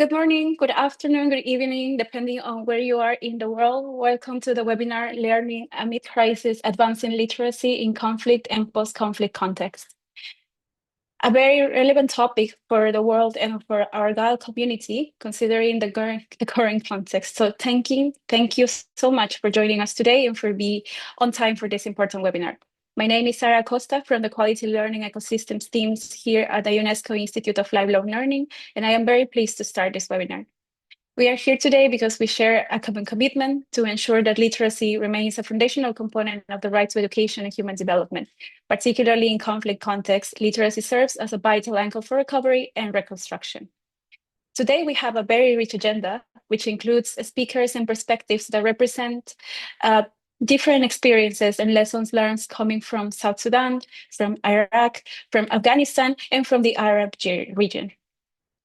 Good morning, good afternoon, good evening, depending on where you are in the world. Welcome to the webinar, Learning Amid Crisis, Advancing Literacy in Conflict and Post-Conflict Context. A very relevant topic for the world and for our Gal community, considering the current context. So thank you so much for joining us today and for being on time for this important webinar. My name is Sara Costa from the Quality Learning Ecosystems teams here at the UNESCO Institute of Lifelong Learning, and I am very pleased to start this webinar. We are here today because we share a common commitment to ensure that literacy remains a foundational component of the right to education and human development. Particularly in conflict contexts, literacy serves as a vital anchor for recovery and reconstruction. Today, we have a very rich agenda, which includes speakers and perspectives that represent different experiences and lessons learned coming from South Sudan, from Iraq, from Afghanistan, and from the Arab region.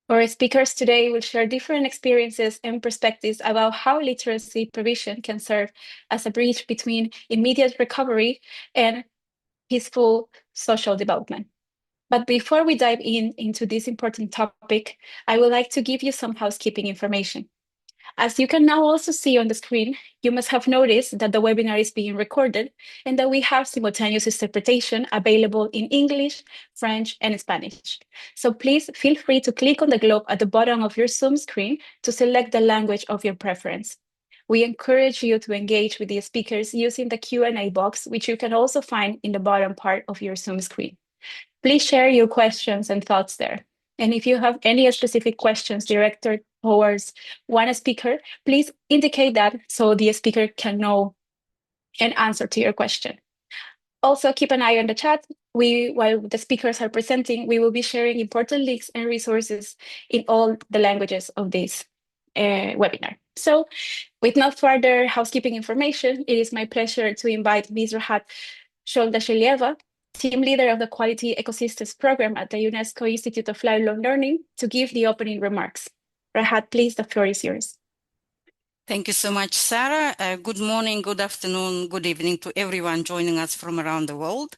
Our speakers today will share different experiences and perspectives about how literacy provision can serve as a bridge between immediate recovery and peaceful social development. But before we dive into this important topic, I would like to give you some housekeeping information. As you can now also see on the screen, you must have noticed that the webinar is being recorded and that we have simultaneous interpretation available in English, French, and Spanish. So please feel free to click on the globe at the bottom of your Zoom screen to select the language of your preference. We encourage you to engage with the speakers using the Q&A box, which you can also find in the bottom part of your Zoom screen. Please share your questions and thoughts there. And if you have any specific questions directed towards one speaker, please indicate that so the speaker can know and answer to your question. Also, keep an eye on the chat. While the speakers are presenting, we will be sharing important links and resources in all the languages of this webinar. So, with no further housekeeping information, it is my pleasure to invite Ms. Rahat Sholdashelieva, team leader of the Quality Ecosystems program at the UNESCO Institute of Lifelong Learning, to give the opening remarks. Rahat, please, the floor is yours. Thank you so much, Sarah. Good morning, good afternoon, good evening to everyone joining us from around the world.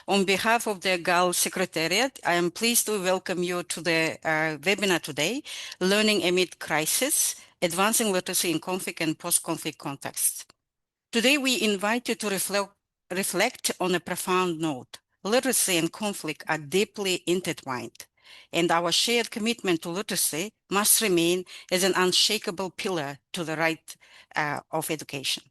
On behalf of the GAL Secretariat, I am pleased to welcome you to the webinar today, Learning Amid Crisis, Advancing Literacy in Conflict and Post-Conflict Contexts. Today, we invite you to reflect on a profound note. Literacy and conflict are deeply intertwined, and our shared commitment to literacy must remain as an unshakable pillar to the right of education.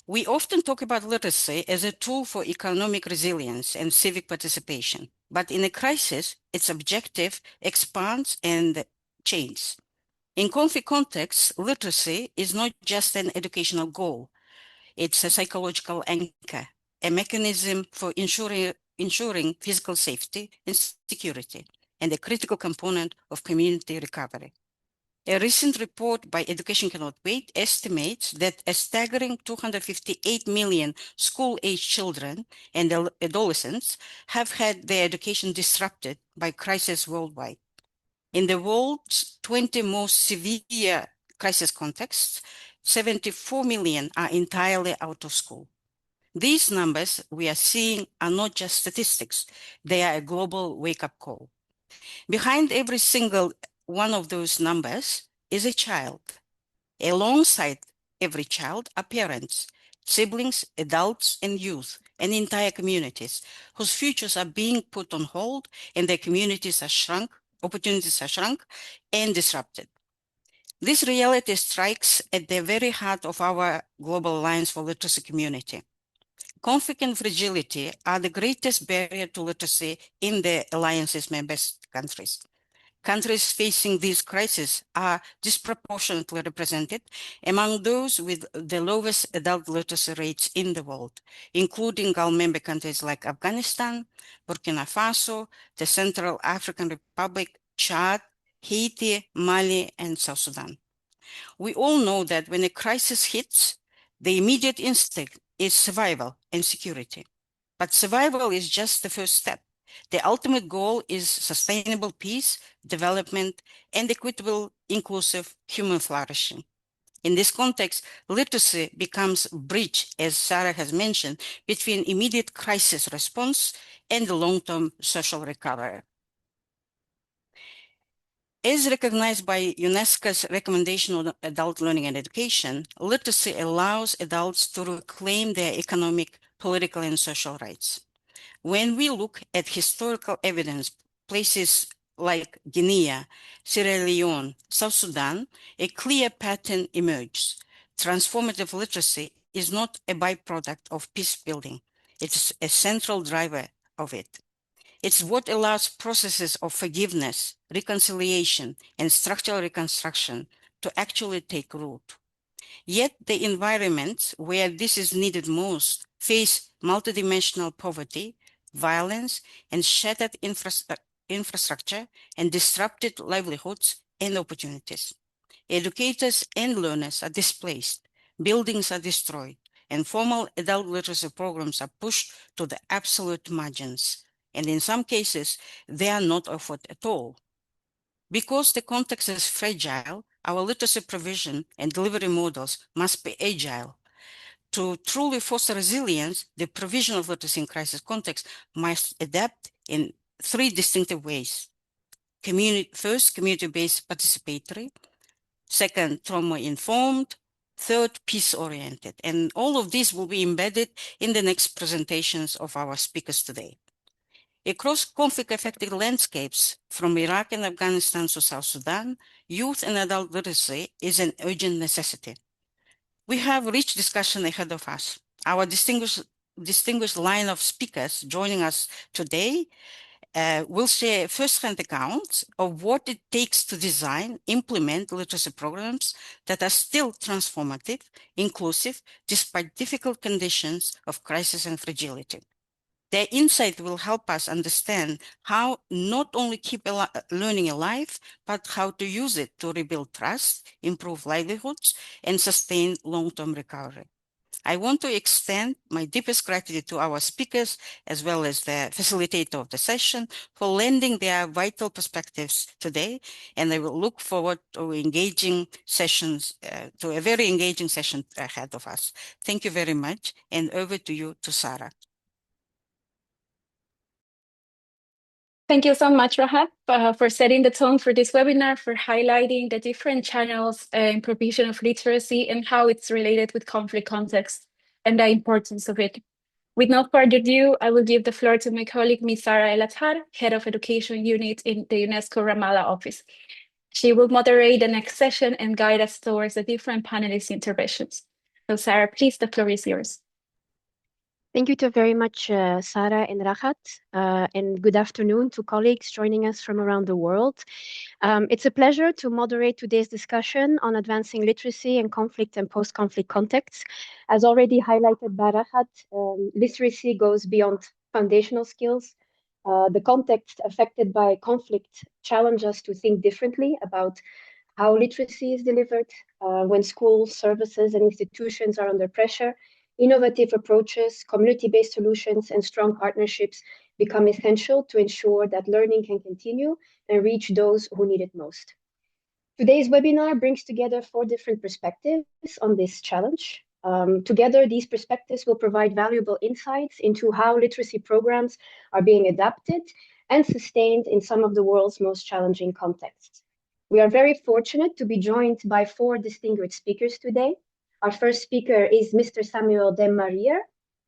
We often talk about literacy as a tool for economic resilience and civic participation, but in a crisis, its objective expands and changes. In conflict contexts, literacy is not just an educational goal. It's a psychological anchor, a mechanism for ensuring physical safety and security, and a critical component of community recovery. A recent report by Education Cannot Wait estimates that a staggering 258 million school-age children and adolescents have had their education disrupted by crisis worldwide. In the world's 20 most severe crisis contexts, 74 million are entirely out of school. These numbers we are seeing are not just statistics, they are a global wake-up call. Behind every single one of those numbers is a child. Alongside every child are parents, siblings, adults, and youth, and entire communities whose futures are being put on hold and their communities are shrunk, opportunities are shrunk and disrupted. This reality strikes at the very heart of our Global Alliance for Literacy community. Conflict and fragility are the greatest barrier to literacy in the Alliance's member countries. Countries facing these crises are disproportionately represented among those with the lowest adult literacy rates in the world, including GAL member countries like Afghanistan, Burkina Faso, the Central African Republic, Chad, Haiti, Mali, and South Sudan. We all know that when a crisis hits, the immediate instinct is survival and security. But survival is just the first step. The ultimate goal is sustainable peace, development, and equitable, inclusive human flourishing. In this context, literacy becomes a bridge, as Sarah has mentioned, between immediate crisis response and the long-term social recovery. As recognized by UNESCO's recommendation on adult learning and education, literacy allows adults to reclaim their economic, political, and social rights. When we look at historical evidence, places like Guinea, Sierra Leone, South Sudan, a clear pattern emerges. Transformative literacy is not a byproduct of peace building. It's a central driver of it. It's what allows processes of forgiveness, reconciliation, and structural reconstruction to actually take root. Yet the environments where this is needed most face multidimensional poverty, violence, and shattered infrastructure and disrupted livelihoods and opportunities. Educators and learners are displaced, buildings are destroyed, and formal adult literacy programs are pushed to the absolute margins. And in some cases, they are not offered at all. Because the context is fragile, our literacy provision and delivery models must be agile. To truly foster resilience, the provision of literacy in crisis context must adapt in three distinctive ways. First, community-based participatory. Second, trauma-informed. Third, peace-oriented. And all of these will be embedded in the next presentations of our speakers today. Across conflict-affected landscapes, from Iraq and Afghanistan to South Sudan, youth and adult literacy is an urgent necessity. We have rich discussion ahead of us. Our distinguished line of speakers joining us today will share first-hand accounts of what it takes to design, implement literacy programs that are still transformative, inclusive, despite difficult conditions of crisis and fragility. Their insight will help us understand how not only keep learning alive, but how to use it to rebuild trust, improve livelihoods, and sustain long-term recovery. I want to extend my deepest gratitude to our speakers, as well as the facilitator of the session, for lending their vital perspectives today, and I will look forward to engaging sessions, to a very engaging session ahead of us. Thank you very much, and over to you, to Sarah. Thank you so much, Rahat, for setting the tone for this webinar, for highlighting the different channels in provision of literacy and how it's related with conflict context and the importance of it. With no further ado, I will give the floor to my colleague, Ms. Sara El-Athar, Head of Education Unit in the UNESCO Ramallah office. She will moderate the next session and guide us towards the different panelist interventions. So Sarah, please, the floor is yours. Thank you very much, Sarah and Rahat, and good afternoon to colleagues joining us from around the world. It's a pleasure to moderate today's discussion on advancing literacy in conflict and post-conflict contexts. As already highlighted by Rahat, literacy goes beyond foundational skills. The context affected by conflict challenges us to think differently about how literacy is delivered when schools, services, and institutions are under pressure. Innovative approaches, community-based solutions, and strong partnerships become essential to ensure that learning can continue and reach those who need it most. Today's webinar brings together 4 different perspectives on this challenge. Together, these perspectives will provide valuable insights into how literacy programs are being adapted and sustained in some of the world's most challenging contexts. We are very fortunate to be joined by 4 distinguished speakers today. Our first speaker is Mr. Samuel Demmarier,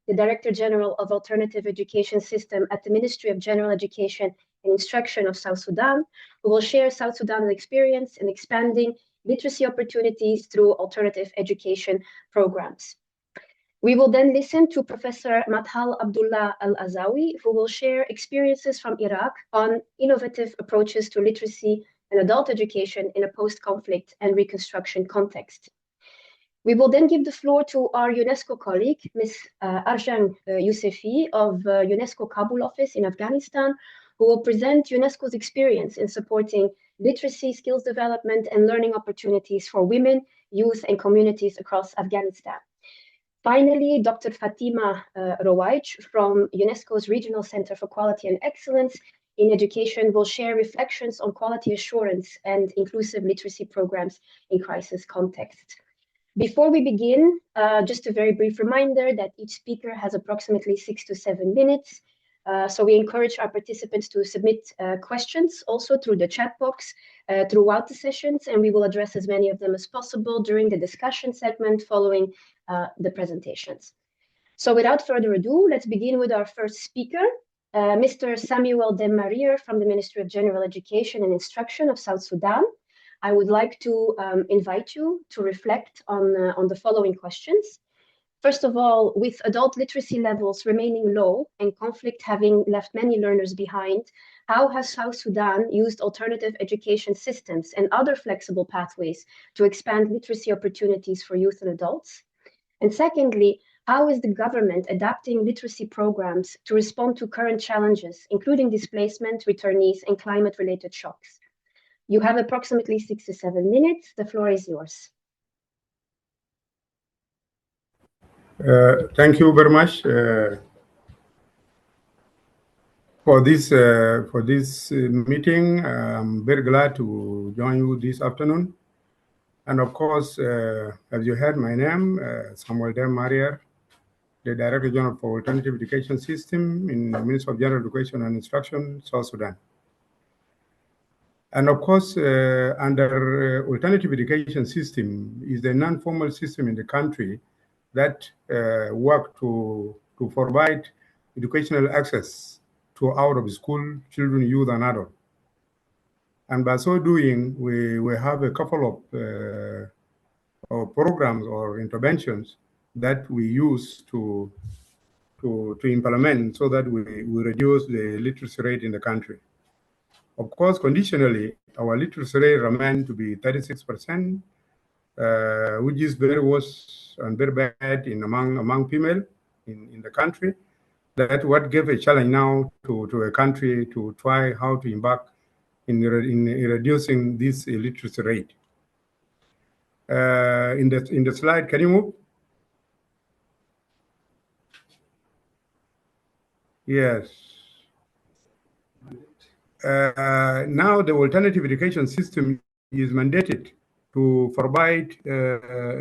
the Director General of Alternative Education System at the Ministry of General Education and Instruction of South Sudan, who will share South Sudan's experience in expanding literacy opportunities through alternative education programs. We will then listen to Professor Madhal Abdullah Al-Azawi, who will share experiences from Iraq on innovative approaches to literacy and adult education in a post-conflict and reconstruction context. We will then give the floor to our UNESCO colleague, Ms. Arjan Yousefi of UNESCO Kabul office in Afghanistan, who will present UNESCO's experience in supporting literacy, skills development, and learning opportunities for women, youth, and communities across Afghanistan. Finally, Dr. Fatima Rowaij from UNESCO's Regional Center for Quality and Excellence in Education will share reflections on quality assurance and inclusive literacy programs in crisis contexts. Before we begin, just a very brief reminder that each speaker has approximately 6 to 7 minutes. So we encourage our participants to submit questions also through the chat box throughout the sessions, and we will address as many of them as possible during the discussion segment following the presentations. So without further ado, let's begin with our first speaker, Mr. Samuel Demmarier from the Ministry of General Education and Instruction of South Sudan. I would like to invite you to reflect on the following questions. First of all, with adult literacy levels remaining low and conflict having left many learners behind, how has South Sudan used alternative education systems and other flexible pathways to expand literacy opportunities for youth and adults? And secondly, how is the government adapting literacy programs to respond to current challenges, including displacement, returnees, and climate-related shocks? You have approximately 6 to 7 minutes. The floor is yours. Thank you very much for this meeting. I'm very glad to join you this afternoon. And of course, as you heard, my name Samuel Demmarier, the Director General for Alternative Education System in the Ministry of General Education and Instruction, South Sudan. And of course, under Alternative Education System is the non-formal system in the country that work to provide educational access to out-of-school children, youth, and adults. And by so doing, we have a couple of programs or interventions that we use to implement so that we reduce the literacy rate in the country. Of course, conditionally, our literacy rate remains to be 36%, which is very worse and very bad among female in the country. That's what gave a challenge now to a country to try how to embark in reducing this literacy rate. In the slide, can you move? Yes. Now the alternative education system is mandated to provide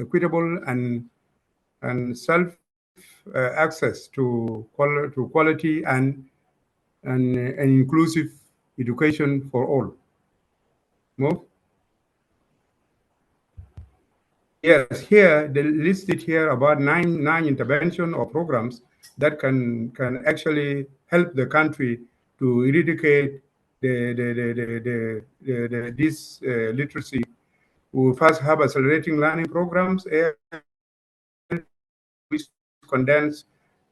equitable and self access to quality and inclusive education for all. Move. Yes, here they listed here about nine intervention or programs that can actually help the country to eradicate this literacy. We first have accelerating learning programs, which condense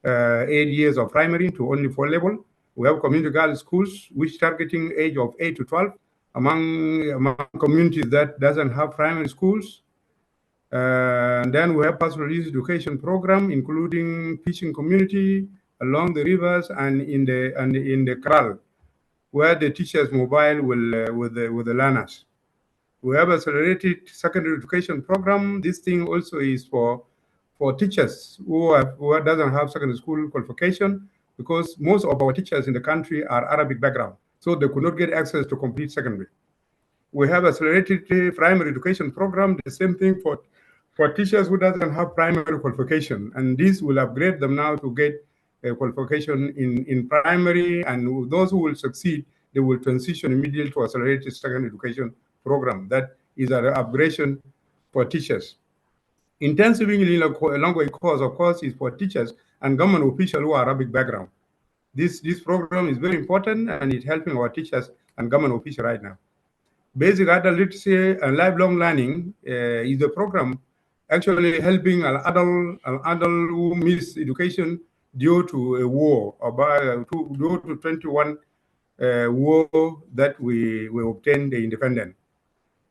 8 years of primary to only 4 level. We have community girls schools, which targeting age of 8 to 12 among communities that doesn't have primary schools. And then we have pastoral education program, including fishing community along the rivers and in the kraal, where the teachers mobile with the learners. We have accelerated secondary education program. This thing also is for teachers who doesn't have secondary school qualification, because most of our teachers in the country are Arabic background, so they could not get access to complete secondary. We have accelerated primary education program, the same thing for teachers who doesn't have primary qualification, and this will upgrade them now to get a qualification in primary, and those who will succeed, they will transition immediately to accelerated secondary education program. That is an upgradation for teachers. Intensive English language course, of course, is for teachers and government officials who are Arabic background. This program is very important, and it's helping our teachers and government officials right now. Basic adult literacy and lifelong learning is a program actually helping an adult who miss education due to a war, due to 21 war that we obtained the independence.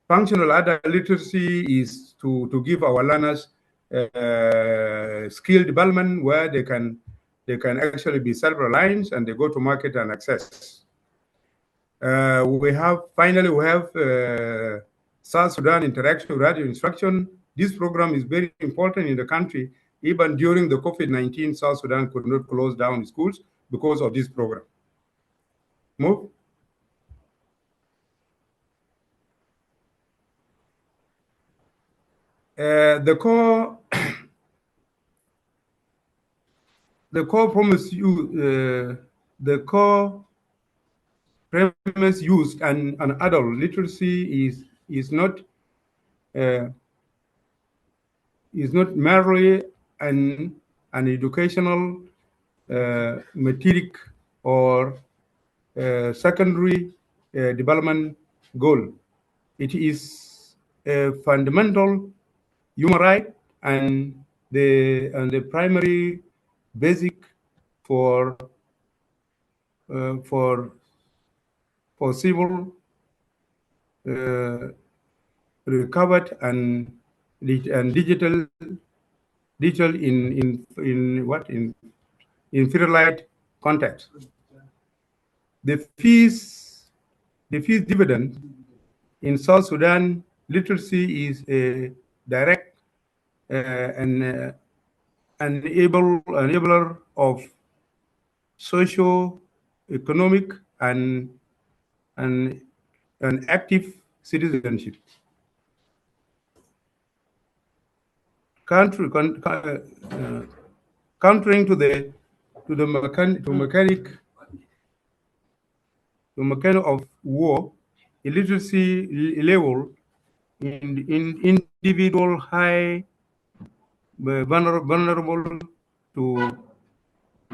Functional adult literacy is to give our learners skill development where they can actually be self-reliant and they go to market and access. We have South Sudan Interactive Radio Instruction. This program is very important in the country. Even during the COVID-19, South Sudan could not close down schools because of this program. Move. The core promise you the core premise used and adult literacy is not merely an educational metric or secondary development goal. It is a fundamental human right and the primary basic for civil recovered and digital in fertilized context. The fees dividend in South Sudan literacy is a direct enabler of socio-economic and active citizenship. Countering to the mechanic of war, illiteracy level in individual high vulnerable to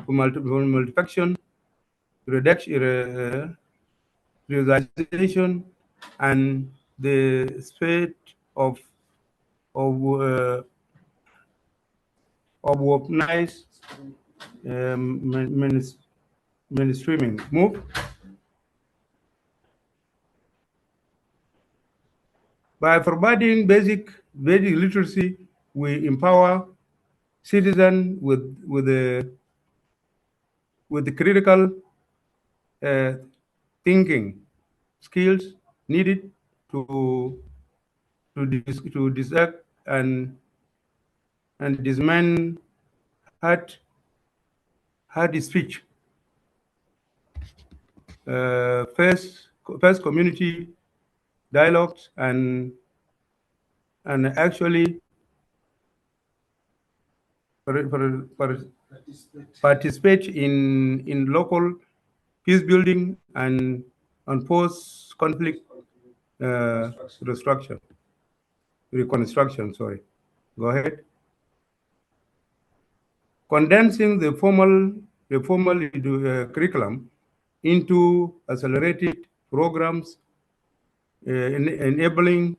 multiplication, realization, and the spread of weaponized mainstreaming move. By providing basic literacy, we empower citizens with the critical thinking skills needed to dissect and dismantle hard speech. First community dialogues and actually participate in local peace building and post conflict reconstruction. Sorry, go ahead. Condensing the formal curriculum into accelerated programs, enabling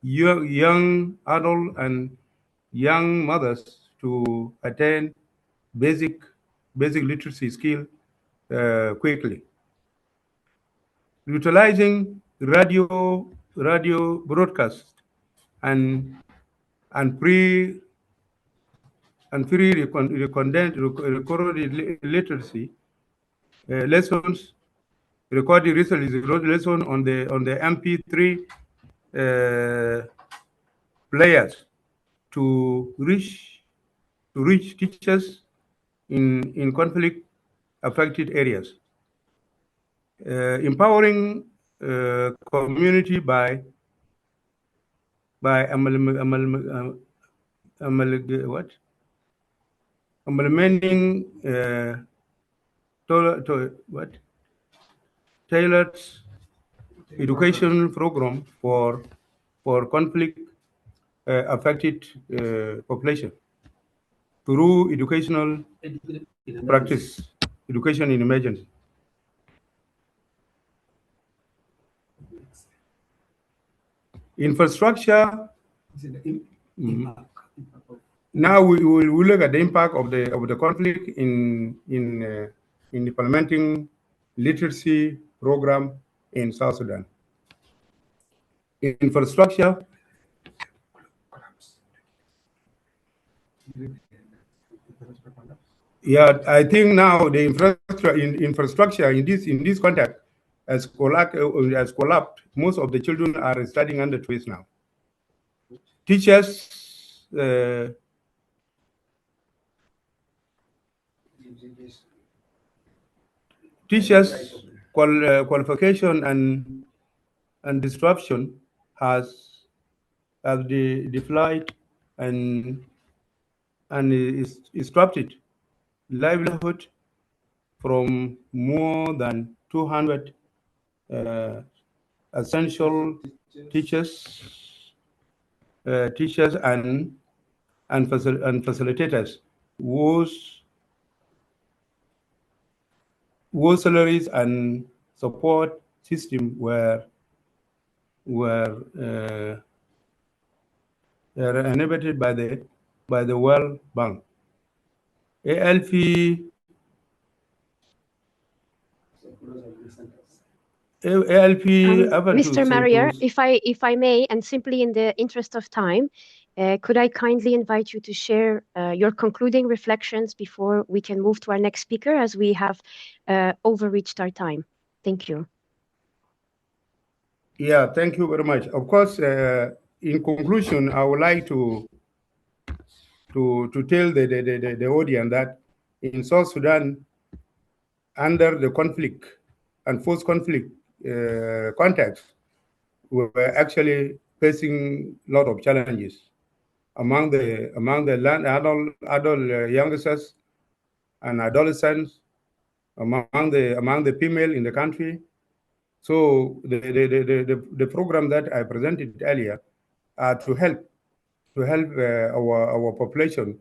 young adults and young mothers to attain basic literacy skill quickly. Utilizing radio broadcast and free recorded literacy lessons, recorded recently lesson on the MP3 players to reach teachers in conflict affected areas, empowering community by implementing tailored education program for conflict affected population through educational practice, education in emergency. Infrastructure. Now we will look at the impact of the conflict in implementing literacy program in South Sudan. Infrastructure. Yeah, I think now the infrastructure in this context has collapsed. Most of the children are studying under trees now. Teachers. Qualification and disruption has deflated and is disrupted livelihood from more than 200 essential teachers and facilitators whose salaries and support system were inhibited by the World Bank. ALP Mr. Marrier, if I may, and simply in the interest of time, could I kindly invite you to share your concluding reflections before we can move to our next speaker, as we have overreached our time. Thank you. Yeah, thank you very much. Of course, in conclusion, I would like to tell the audience that in South Sudan, under the conflict and post-conflict context, we were actually facing a lot of challenges among the adult youngsters and adolescents, among the female in the country. So the program that I presented earlier are to help our population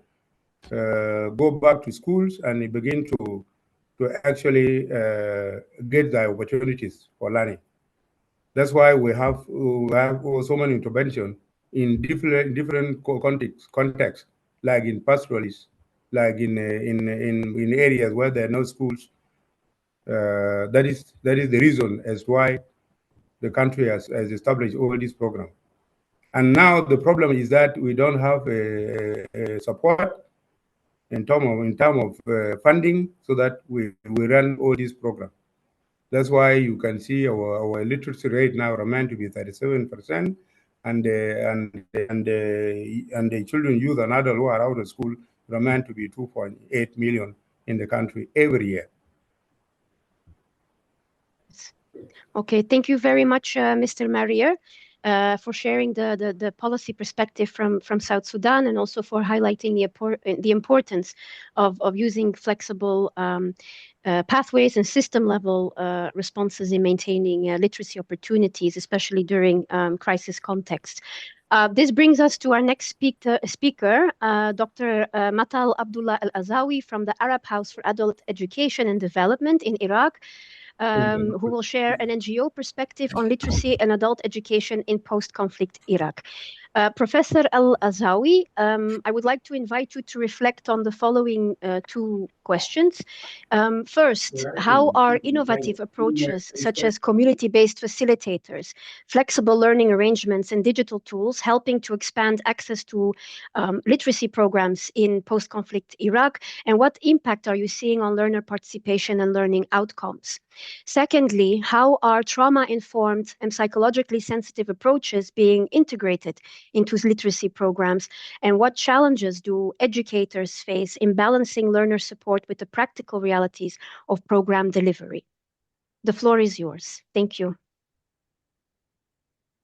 go back to schools and begin to actually get the opportunities for learning. That's why we have so many interventions in different contexts, like in pastoralists, like in areas where there are no schools. That is the reason as why the country has established all these programs. And now the problem is that we don't have support in terms of funding, so that we run all these programs. That's why you can see our literacy rate now remain to be 37%, and the children, youth, and adults who are out of school remain to be 2.8 million in the country every year. Okay, thank you very much, Mr. Marrier, for sharing the policy perspective from South Sudan, and also for highlighting the importance of using flexible pathways and system-level responses in maintaining literacy opportunities, especially during crisis context. This brings us to our next speaker, Dr. Matal Abdullah Al-Azawi from the Arab House for Adult Education and Development in Iraq, who will share an NGO perspective on literacy and adult education in post-conflict Iraq. Professor Al-Azawi, I would like to invite you to reflect on the following two questions. First, how are innovative approaches such as community-based facilitators, flexible learning arrangements, and digital tools helping to expand access to literacy programs in post-conflict Iraq? And what impact are you seeing on learner participation and learning outcomes? Secondly, how are trauma-informed and psychologically sensitive approaches being integrated into literacy programs? And what challenges do educators face in balancing learner support with the practical realities of program delivery? The floor is yours. Thank you.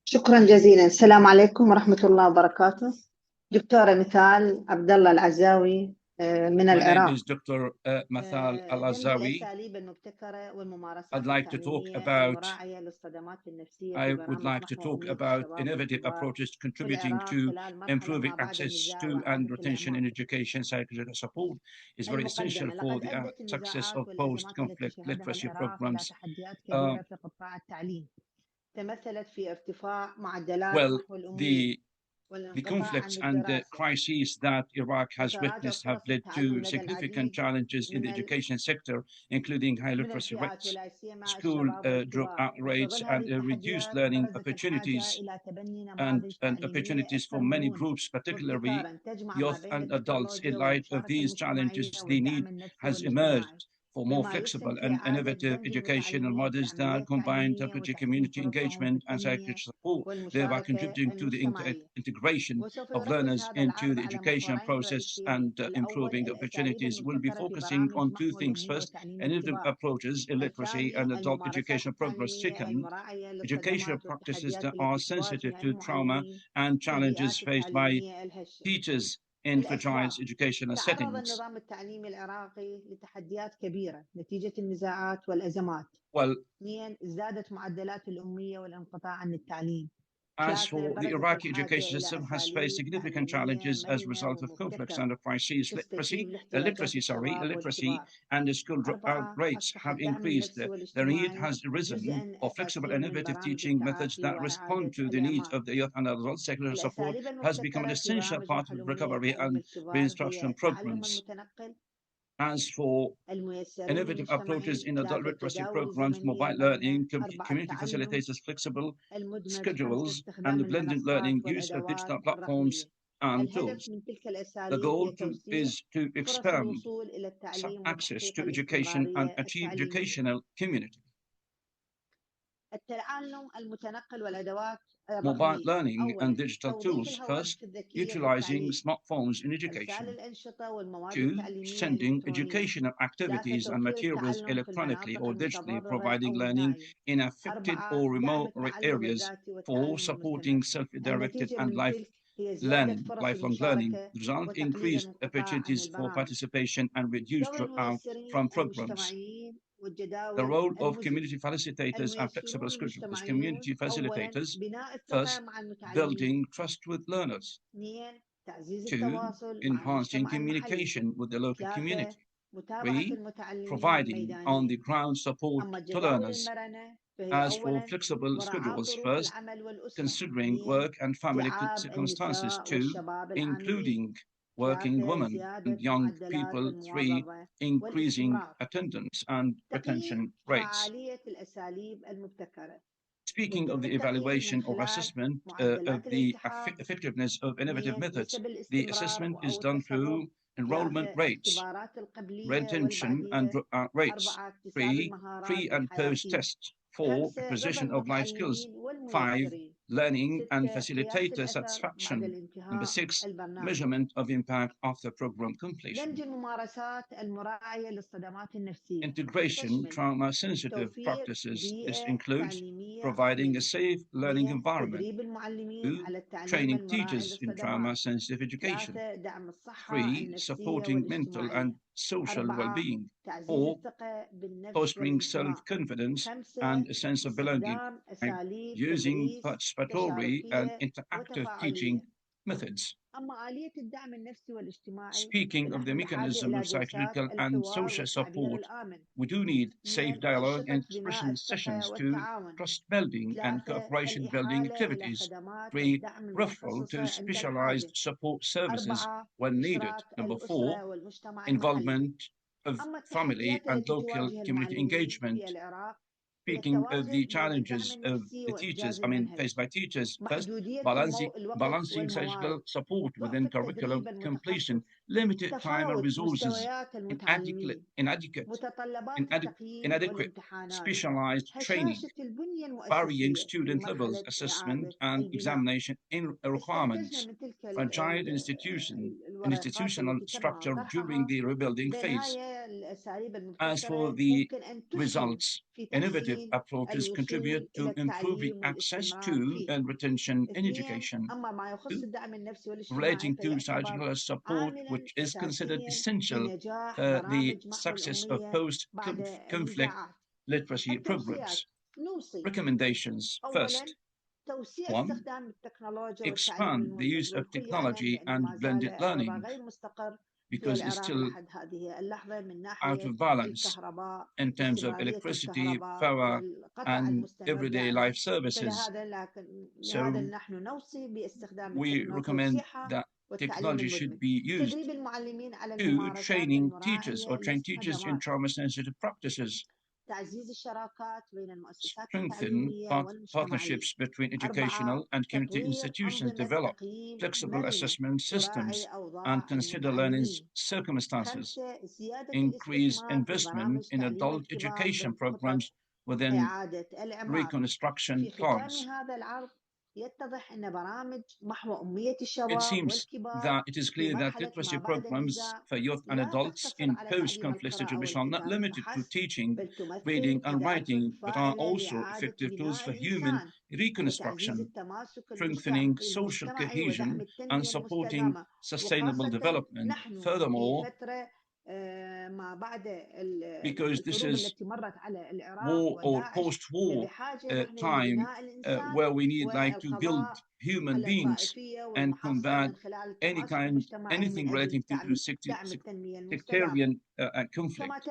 شكرا جزيلا. السلام عليكم ورحمة الله وبركاته. دكتورة مثال عبد الله العزاوي من العراق. My name is Dr. Mathal Al-Azawi. I'd like to talk about innovative approaches contributing to improving access to and retention in education. Psychological support is very essential for the success of post-conflict literacy programs. Well, the conflicts and the crises that Iraq has witnessed have led to significant challenges in the education sector, including high literacy rates, school dropout rates, and reduced learning opportunities, and opportunities for many groups, particularly youth and adults. In light of these challenges, the need has emerged for more flexible and innovative educational models that combine technology, community engagement, and psychological support, thereby contributing to the integration of learners into the education process and improving the opportunities. We'll be focusing on two things. First, innovative approaches in literacy and adult education progress. Second, educational practices that are sensitive to trauma and challenges faced by teachers in fragile educational تعرض settings. النظام التعليمي العراقي لتحديات كبيرة نتيجة النزاعات والأزمات. Well, 2 ازدادت معدلات الأمية والانقطاع عن التعليم. as for the برزت Iraqi الحاجة education إلى system has faced أساليب significant تعليمية challenges as a مرنة result of conflicts ومبتكرة and crises. تستجيب Illiteracy, لاحتياجات الشباب illiteracy والكبار. and the school dropout 4 rates أصبح have الدعم increased. النفسي The need والاجتماعي has arisen جزءاً for flexible أساسياً and من innovative برامج teaching methods التعافي that respond وإعادة to the needs الإعمار. of the youth and adult. Secular support الأساليب has become an المبتكرة في essential برامج part of الحلم recovery تعلم and الكبار reinstruction هي تعلم programs. المتنقل، As for الميسرين innovative approaches المجتمعي، in adult ذات literacy التداول programs, الزمني mobile المرنة. learning, 4 community التعلم facilitators, flexible المدمج. 5 schedules, استخدام and blended learning, المنصات use of والأدوات digital platforms الرقمية. and الهدف tools. من تلك The الأساليب goal هي توسيع is to فرص expand الوصول إلى التعليم access وتحقيق to education and الاستمرارية achieve التعليمية. educational community. التعلم المتنقل والأدوات Mobile الرقمية. learning and أولاً digital توظيف tools. الهواتف First, الذكية في utilizing التعليم. smartphones in إرسال education. الأنشطة والمواد 2, التعليمية sending الإلكترونية. educational 3 activities and توفير materials التعلم في electronically المناطق or digitally, المتضررة providing أو learning النائية. in affected 4 or دعم remote التعلم areas. الذاتي 4, والتعلم supporting المستمر. self-directed النتيجة and من تلك هي زيادة learning, فرص lifelong learning. المشاركة The result, وتقليل increased الانقطاع عن opportunities for البرامج. participation and reduced دور dropout الميسرين from programs. المجتمعيين The والجداول role of المزج. community facilitators and flexible الميسرون schedules. المجتمعيون. Community أولاً facilitators, بناء الثقة first, مع المتعلمين. building trust with learners. 2 تعزيز 2, التواصل مع enhancing المجتمع المحلي. communication with the local 3 community. متابعة 3, المتعلمين providing on the الميدانيين. ground support أما to الجداول learners. المرنة فهي As for أولاً flexible مراعاة schedules, ظروف first, العمل والأسرة. considering 2 work and family استيعاب circumstances. النساء 2, والشباب العاملين. including working 3 women زيادة and young معدلات people. 3, المواظبة increasing والاستمرار. attendance and retention تقييم rates. فعالية الأساليب المبتكرة. Speaking of يتم the التقييم evaluation من or خلال assessment of معدلات the الالتحاق. effectiveness of innovative 2 methods, نسب the الاستمرار assessment is أو done التصرف. through enrollment 3 rates, الاختبارات القبلية retention and والبعدية. rates. 4 اكتساب 3, المهارات pre and post الحياتية. tests. 4, 5 رضا acquisition of life skills. المتعلمين 5, والميسرين. learning and 6 قياس facilitator الأثر بعد satisfaction. Number الانتهاء 6, البرنامج. measurement of impact after program completion. دمج الممارسات المراعية للصدمات النفسية. Integration تشمل trauma sensitive توفير practices. This بيئة includes تعليمية providing a آمنة. safe learning 2 environment. تدريب المعلمين 2, على التعليم training المراعي teachers in trauma للصدمات. sensitive education. 3 دعم الصحة 3, النفسية supporting mental and والاجتماعية. social 4 well-being. تعزيز 4, الثقة بالنفس fostering والانتماء. self-confidence 5 and a sense of belonging. استخدام 5, أساليب using تدريس participatory and تشاركية interactive teaching وتفاعلية. methods. أما آلية الدعم النفسي والاجتماعي Speaking of the فنحن بحاجة mechanism إلى of جلسات psychological and الحوار social والتعبير support, الآمن. we do need safe 2 dialogue and أنشطة بناء expression الثقة sessions to والتعاون. trust building and 3 cooperation building الإحالة إلى activities. خدمات 3, الدعم referral المخصصة to عند specialized الحاجة. support services 4 when needed. إشراك Number 4, الأسرة والمجتمع المحلي. involvement of أما family التحديات and التي local تواجه community المعلمين engagement. في العراق هي Speaking of التوازن the بين الدعم challenges of النفسي the teachers, وإنجاز faced by المنهج. teachers, first, محدودية الوقت balancing والموارد. psychological support within ضعف curriculum التدريب completion, المتخصص. limited time and تفاوت resources, مستويات inadequate, المتعلمين. inadequate, متطلبات التقييم inadequate والامتحانات. specialized training, هشاشة البنية varying المؤسسية في student levels, مرحلة assessment إعادة and البناء. examination in استنتجنا requirements, من تلك fragile الورقات institutional التي تم structure during طرحها the rebuilding phase. بالنهاية الأساليب As for المبتكرة the ممكن أن تسهم results, في innovative تحسين approaches contribute الوصول إلى to improving التعليم access والاستمرار to فيه. and retention in 2 education. أما ما يخص الدعم النفسي والاجتماعي Relating to فيعتبر psychological support, عاملا which is considered أساسيا في essential نجاح for the برامج محو success of الأمية بعد post-conflict النزاعات. literacy التوصيات programs. نوصي Recommendations. أولا First, توسيع 1, استخدام التكنولوجيا والتعليم expand the المدمج، use of والكل يعلم technology بأن and ما زال blended الوضع learning غير مستقر في because it's العراق still لحد هذه اللحظة من out ناحية of balance الكهرباء، in terms of استمرارية electricity, الكهرباء power, والقطع and المستمر everyday دائما. life services. لهذا نحن نوصي باستخدام We التكنولوجيا recommend توسيعها that والتعليم technology should المدمج. be used تدريب المعلمين على to الممارسات training teachers or المراعية train teachers in للصدمات. trauma-sensitive practices, تعزيز الشراكات بين المؤسسات strengthen التعليمية والمجتمعية. partnerships between 4 educational and community تطوير institutions, أنظمة develop تقييم flexible مرنة assessment تراعي systems, and أوضاع consider learning's المتعلمين. circumstances, 5 زيادة increase الاستثمار في investment برامج in تعليم adult الكبار education ضمن خطط programs within إعادة الإعمار. reconstruction في ختام plans. هذا العرض يتضح أن برامج محو أمية It الشباب seems والكبار that it is في clear that مرحلة literacy ما بعد programs النزاع for youth and لا adults تقتصر in على تعليم post-conflict القراءة situations are not والكتابة limited to فحسب، teaching بل تمثل reading and أداة writing, but are فاعلة also لإعادة effective tools بناء for human الإنسان reconstruction, strengthening social cohesion, and supporting sustainable development. Furthermore, because this is war or post-war time where we need to build human beings and combat anything relating to sectarian conflict.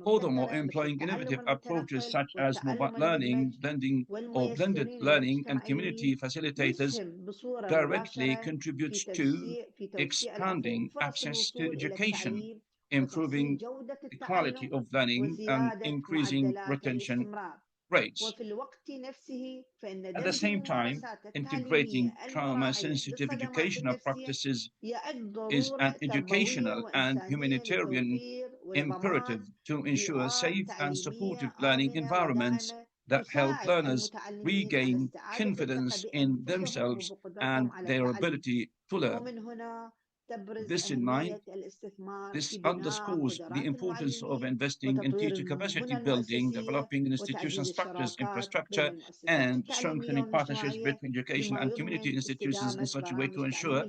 Furthermore, employing innovative approaches such as mobile learning, blended learning, and community facilitators directly contributes to expanding access to education, improving the quality of learning, and increasing retention rates. At the same time, integrating trauma-sensitive educational practices is an educational and humanitarian imperative to ensure safe and supportive learning environments that help learners regain confidence in themselves and their ability to learn. This in mind, this underscores the importance of investing in teacher capacity building, developing institution structures, infrastructure, and strengthening partnerships between education and community institutions in such a way to ensure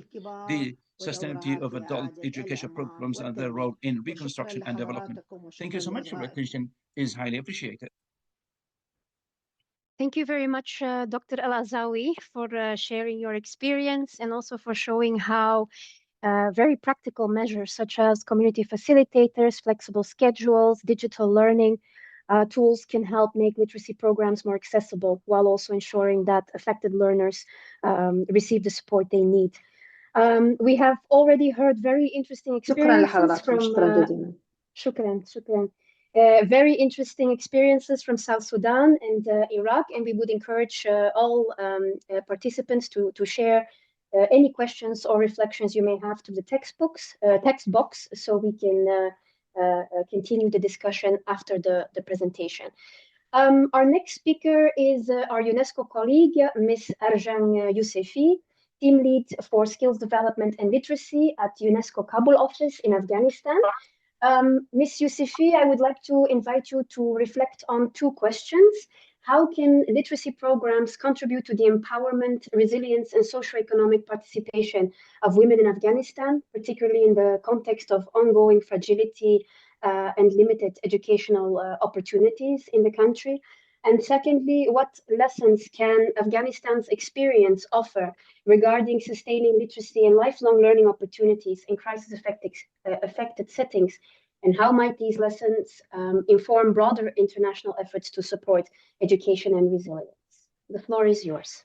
the sustainability of adult education programs and their role in reconstruction and development. Thank you so much. Your attention is highly appreciated. Thank you very much, Dr. Al-Azawi, for sharing your experience and also for showing how very practical measures such as community facilitators, flexible schedules, digital learning tools can help make literacy programs more accessible while also ensuring that affected learners receive the support they need. We have already heard very interesting experiences from shukran. Very interesting experiences from South Sudan and Iraq, and we would encourage all participants to share any questions or reflections you may have to the text box, so we can continue the discussion after the presentation. Our next speaker is our UNESCO colleague, Ms. Arjan Yousefi, team lead for skills development and literacy at UNESCO Kabul office in Afghanistan. Ms. Yousefi, I would like to invite you to reflect on two questions. How can literacy programs contribute to the empowerment, resilience, and socioeconomic participation of women in Afghanistan, particularly in the context of ongoing fragility and limited educational opportunities in the country? And secondly, what lessons can Afghanistan's experience offer regarding sustaining literacy and lifelong learning opportunities in crisis-affected settings? And how might these lessons inform broader international efforts to support education and resilience? The floor is yours.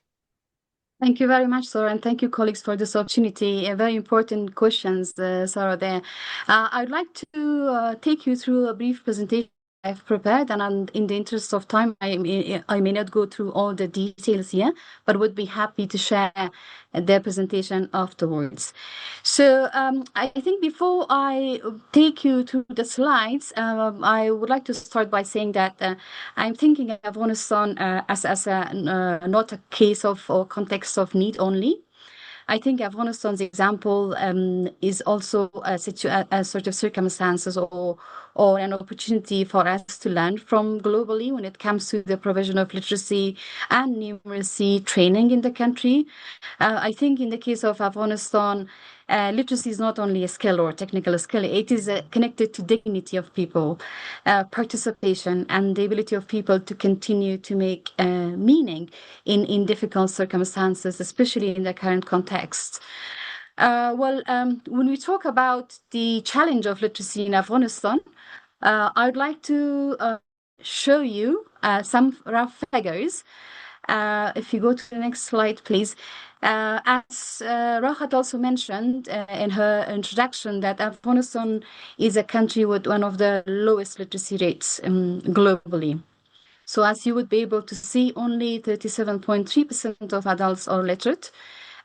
Thank you very much, Sarah, and thank you, colleagues, for this opportunity. Very important questions, Sarah, there. I'd like to take you through a brief presentation I've prepared, and in the interest of time, I may not go through all the details here, but would be happy to share their presentation afterwards. So I think before I take you through the slides, I would like to start by saying that I'm thinking of Afghanistan as not a case of or context of need only. I think Afghanistan's example is also a sort of circumstances or an opportunity for us to learn from globally when it comes to the provision of literacy and numeracy training in the country. I think in the case of Afghanistan, literacy is not only a skill or technical skill, it is connected to dignity of people, participation, and the ability of people to continue to make meaning in difficult circumstances, especially in the current context. When we talk about the challenge of literacy in Afghanistan, I would like to show you some rough figures. If you go to the next slide, please. As Rahat also mentioned in her introduction, that Afghanistan is a country with one of the lowest literacy rates globally. So as you would be able to see, only 37.3% of adults are literate.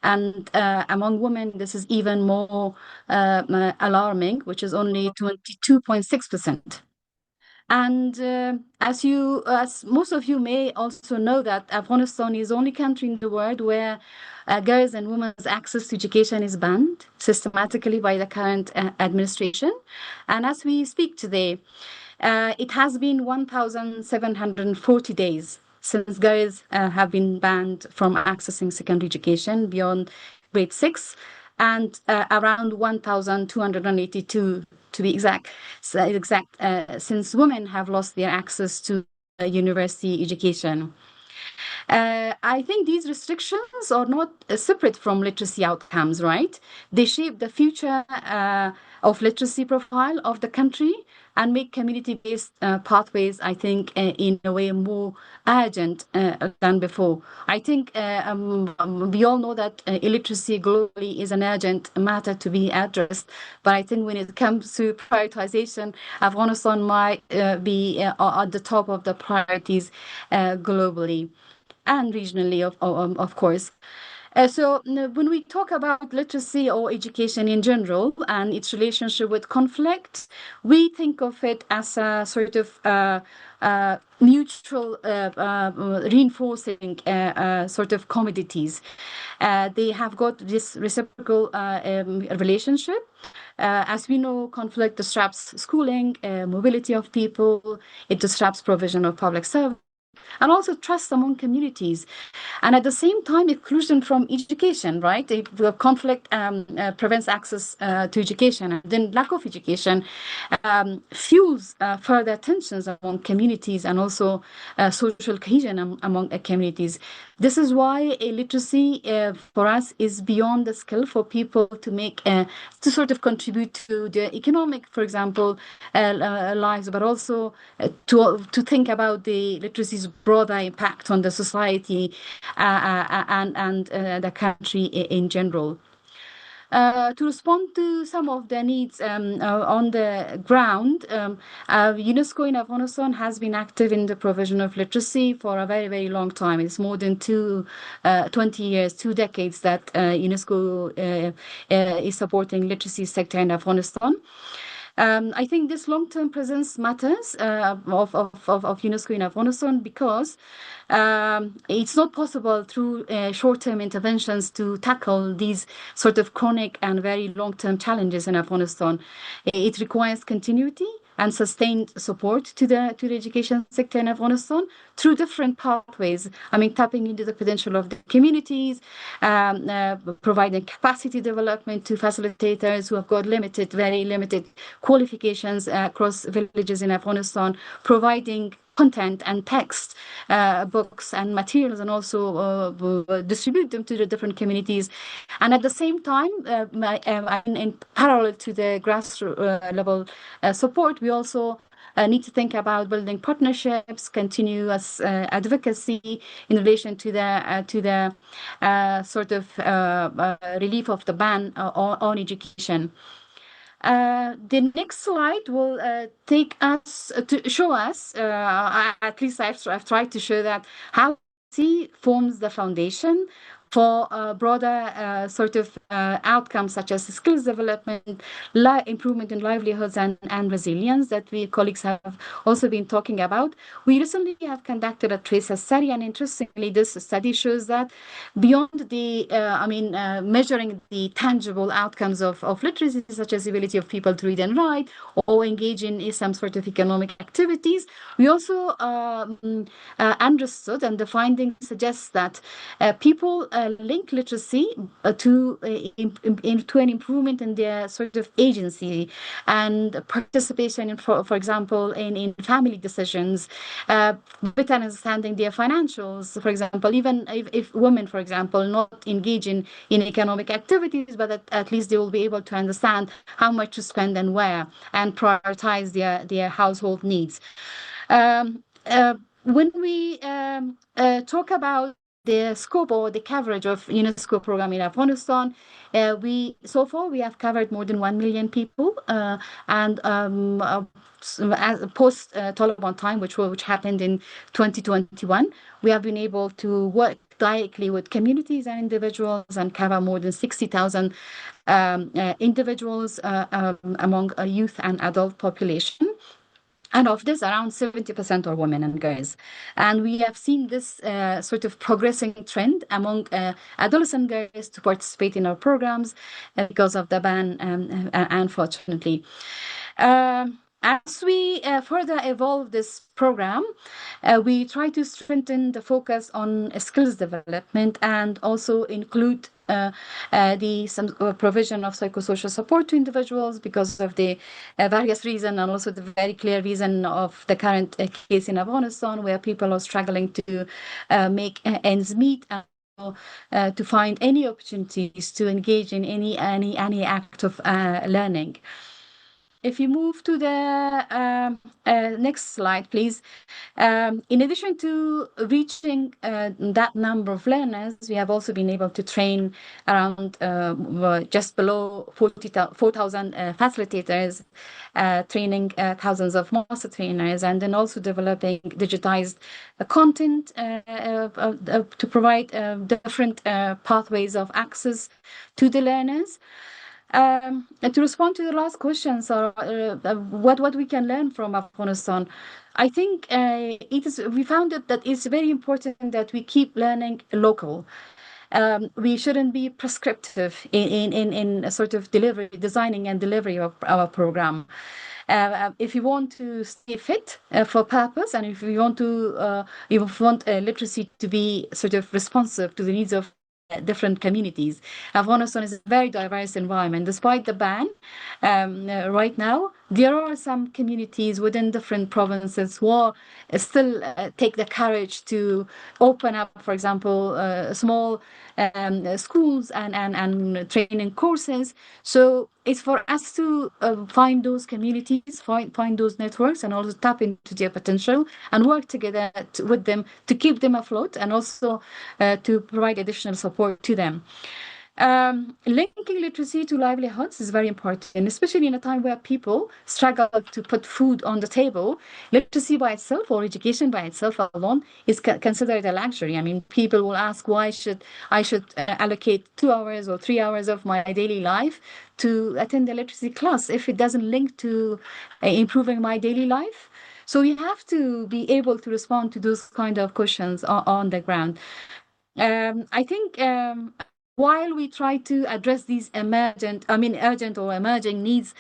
And among women, this is even more alarming, which is only 22.6%. And as most of you may also know, that Afghanistan is the only country in the world where girls' and women's access to education is banned systematically by the current administration. And as we speak today, it has been 1,740 days since girls have been banned from accessing secondary education beyond grade 6, and around 1,282 to be exact, since women have lost their access to university education. I think these restrictions are not separate from literacy outcomes, right? They shape the future of literacy profile of the country and make community-based pathways, I think, in a way more urgent than before. I think we all know that illiteracy globally is an urgent matter to be addressed, but I think when it comes to prioritization, Afghanistan might be at the top of the priorities globally and regionally, of course. So when we talk about literacy or education in general and its relationship with conflict, we think of it as a sort of mutual reinforcing sort of commodities. They have got this reciprocal relationship. As we know, conflict disrupts schooling, mobility of people, it disrupts provision of public service, and also trust among communities. And at the same time, exclusion from education, right? The conflict prevents access to education, and then lack of education fuels further tensions among communities and also social cohesion among communities. This is why literacy for us is beyond the skill for people to make, to sort of contribute to the economic, for example, lives, but also to think about the literacy's broader impact on the society and the country in general. To respond to some of the needs on the ground, UNESCO in Afghanistan has been active in the provision of literacy for a very, very long time. It's more than 20 years, 2 decades that UNESCO is supporting literacy sector in Afghanistan. I think this long-term presence matters of UNESCO in Afghanistan because it's not possible through short-term interventions to tackle these sort of chronic and very long-term challenges in Afghanistan. It requires continuity and sustained support to the education sector in Afghanistan through different pathways. I mean, tapping into the potential of the communities, providing capacity development to facilitators who have got very limited qualifications across villages in Afghanistan, providing content and text, books and materials, and also distribute them to the different communities. And at the same time, in parallel to the grassroots level support, we also need to think about building partnerships, continuous advocacy in relation to the sort of relief of the ban on education. The next slide will take us to show us, at least I've tried to show that how forms the foundation for broader sort of outcomes such as skills development, improvement in livelihoods and resilience that we colleagues have also been talking about. We recently have conducted a trace study, and interestingly, this study shows that beyond the, measuring the tangible outcomes of literacy, such as the ability of people to read and write or engage in some sort of economic activities, we also understood, and the findings suggest that people link literacy to an improvement in their sort of agency and participation in, for example, in family decisions, better understanding their financials, for example, even if women, for example, not engage in economic activities, but at least they will be able to understand how much to spend and where, and prioritize their household needs. When we talk about the scope or the coverage of UNESCO program in Afghanistan, so far we have covered more than 1 million people, and as post Taliban time, which happened in 2021, we have been able to work directly with communities and individuals and cover more than 60,000 individuals among a youth and adult population. And of this, around 70% are women and girls. And we have seen this sort of progressing trend among adolescent girls to participate in our programs because of the ban, unfortunately. As we further evolve this program, we try to strengthen the focus on skills development and also include the provision of psychosocial support to individuals because of the various reasons, and also the very clear reason of the current case in Afghanistan, where people are struggling to make ends meet and to find any opportunities to engage in any act of learning. If you move to the next slide, please. In addition to reaching that number of learners, we have also been able to train around just below 4,000 facilitators, training thousands of master trainers, and then also developing digitized content to provide different pathways of access to the learners. And to respond to the last question, so what we can learn from Afghanistan, I think we found that it's very important that we keep learning local. We shouldn't be prescriptive in a sort of designing and delivery of our program. If you want to stay fit for purpose, and if you want literacy to be sort of responsive to the needs of different communities. Afghanistan is a very diverse environment. Despite the ban right now, there are some communities within different provinces who still take the courage to open up, for example, small schools and training courses. So it's for us to find those communities, find those networks, and also tap into their potential and work together with them to keep them afloat, and also to provide additional support to them. Linking literacy to livelihoods is very important, especially in a time where people struggle to put food on the table. Literacy by itself, or education by itself alone, is considered a luxury. I mean, people will ask, why should I allocate 2 hours or 3 hours of my daily life to attend a literacy class if it doesn't link to improving my daily life? So we have to be able to respond to those kind of questions on the ground. I think while we try to address these urgent or emerging needs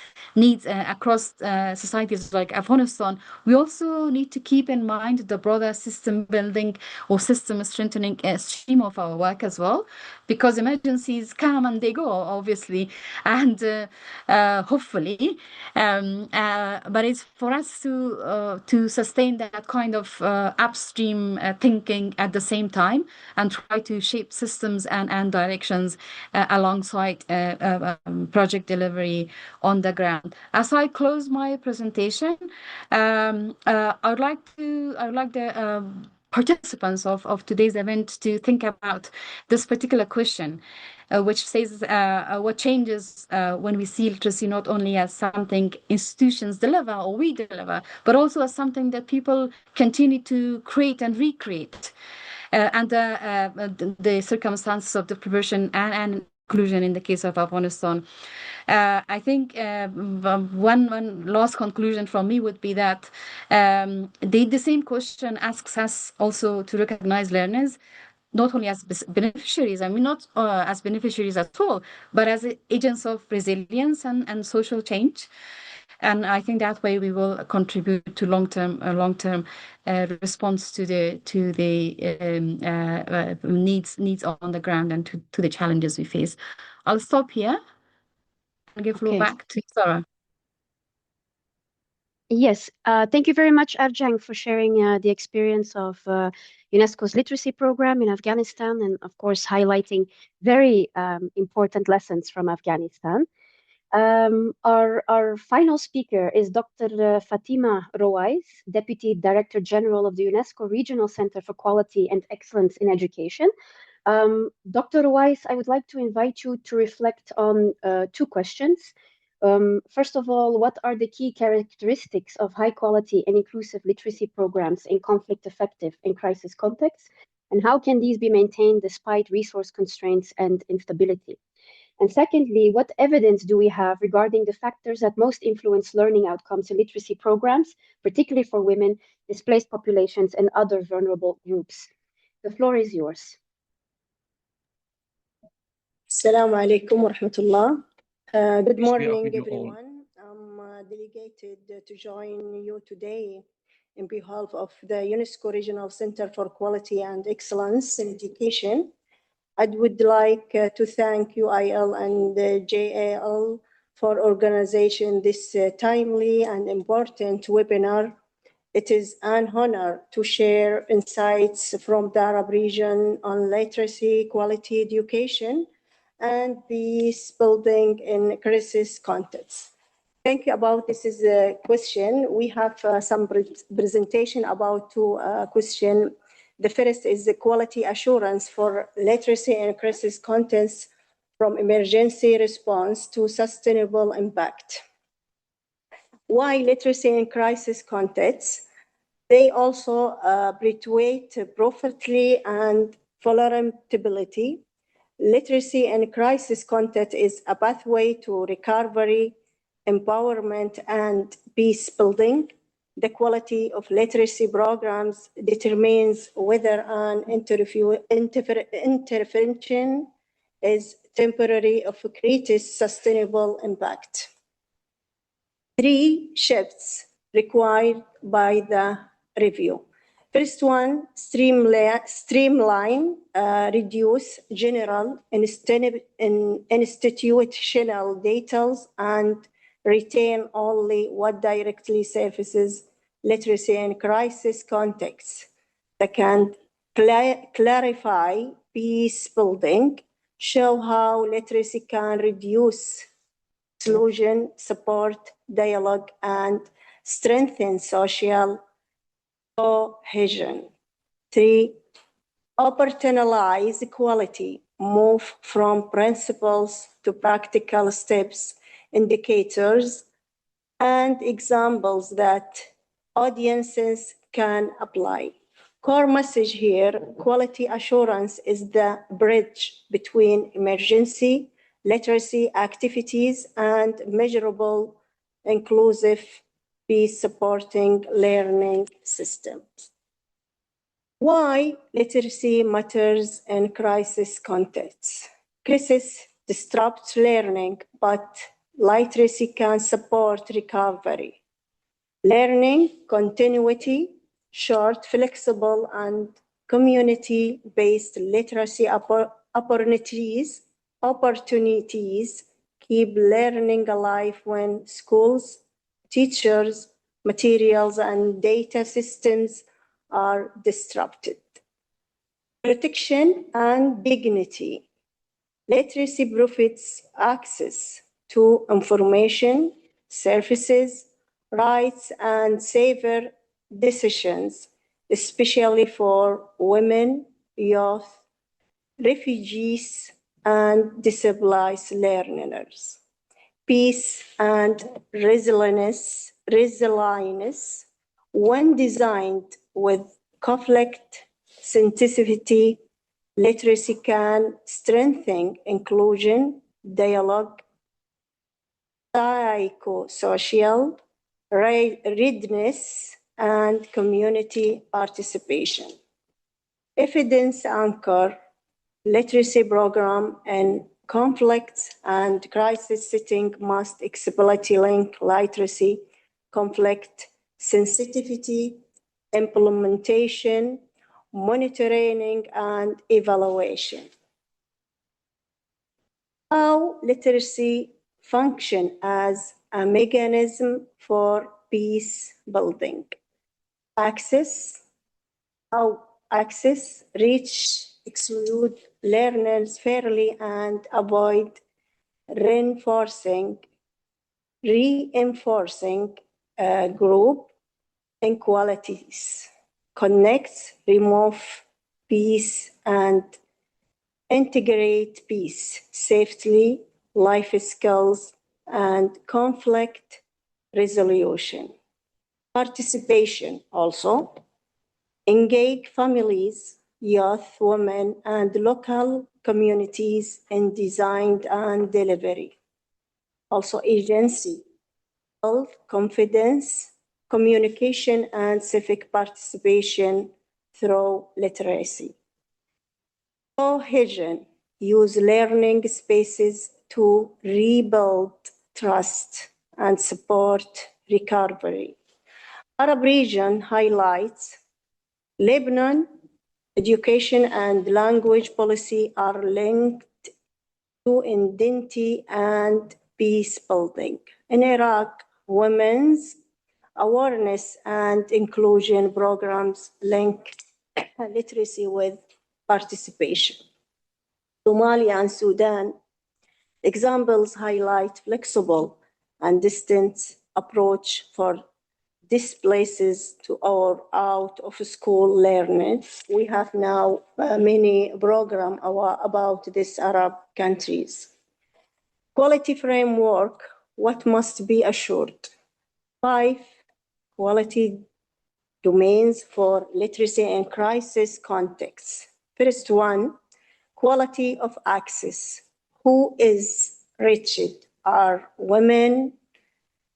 across societies like Afghanistan, we also need to keep in mind the broader system building or system strengthening stream of our work as well, because emergencies come and they go, obviously, and hopefully, but it's for us to sustain that kind of upstream thinking at the same time, and try to shape systems and directions alongside project delivery on the ground. As I close my presentation, I would like the participants of today's event to think about this particular question, which says what changes when we see literacy not only as something institutions deliver or we deliver, but also as something that people continue to create and recreate. Under the circumstances of deprivation and inclusion in the case of Afghanistan. I think one last conclusion from me would be that the same question asks us also to recognize learners not only as beneficiaries, I mean not as beneficiaries at all, but as agents of resilience and social change. And I think that way we will contribute to long-term response to the needs on the ground and to the challenges we face. I'll stop here and give floor back to Sarah. Yes, thank you very much, Arjang, for sharing the experience of UNESCO's literacy program in Afghanistan, and of course highlighting very important lessons from Afghanistan. Our final speaker is Dr. Fatima Rouais, Deputy Director General of the UNESCO Regional Center for Quality and Excellence in Education. Dr. Rouais, I would like to invite you to reflect on 2 questions. First of all, what are the key characteristics of high quality and inclusive literacy programs in conflict effective and crisis contexts? And how can these be maintained despite resource constraints and instability? And secondly, what evidence do we have regarding the factors that most influence learning outcomes in literacy programs, particularly for women, displaced populations, and other vulnerable groups? The floor is yours. Assalamu alaikum wa rahmatullah. Good morning, everyone. I'm delegate delegated to join you today in behalf of the UNESCO Regional Center for Quality and Excellence in Education. I would like to thank UIL and JAL for organizing this timely and important webinar. It is an honor to share insights from the Arab region on literacy, quality education, and peace building in crisis contexts. Thank you about this is a question. We have some presentation about two questions. The first is the quality assurance for literacy and crisis contexts from emergency response to sustainable impact. Why literacy in crisis contexts? They also perpetuate poverty and vulnerability. Literacy in crisis context is a pathway to recovery, empowerment, and peace building. The quality of literacy programs determines whether an intervention is temporary or creates sustainable impact. 3 shifts required by the review. First one, streamline, reduce general institutional details and retain only what directly services literacy and crisis contexts. Second, clarify peace building, show how literacy can reduce exclusion, support dialogue, and strengthen social cohesion. 3, operationalize equality, move from principles to practical steps, indicators, and examples that audiences can apply. Core message here, quality assurance is the bridge between emergency, literacy activities, and measurable, inclusive, peace-supporting learning systems. Why literacy matters in crisis contexts? Crisis disrupts learning, but literacy can support recovery. Learning continuity, short, flexible, and community-based literacy opportunities keep learning alive when schools, teachers, materials, and data systems are disrupted. Protection and dignity. Literacy provides access to information, services, rights, and safer decisions, especially for women, youth, refugees, and displaced learners. Peace and resilience, when designed with conflict sensitivity, literacy can strengthen inclusion, dialogue, psychosocial readiness, and community participation. Evidence anchor literacy program and conflicts and crisis setting must explicitly link literacy, conflict, sensitivity, implementation, monitoring, and evaluation. How literacy function as a mechanism for peace building. Access, how access, reach, exclude learners fairly, and avoid reinforcing group inequalities. Connect, remove peace, and integrate peace safely, life skills, and conflict resolution. Participation also. Engage families, youth, women, and local communities in design and delivery. Also agency, health, confidence, communication, and civic participation through literacy. Cohesion, use learning spaces to rebuild trust and support recovery. Arab region highlights Lebanon, education and language policy are linked to identity and peace building. In Iraq, women's awareness and inclusion programs link literacy with participation. Somalia and Sudan examples highlight flexible and distant approach for displaces to our out of school learners. We have now many programs about these Arab countries. Quality framework, what must be assured? 5 quality domains for literacy and crisis contexts. First one, quality of access. Who is reached? Are women,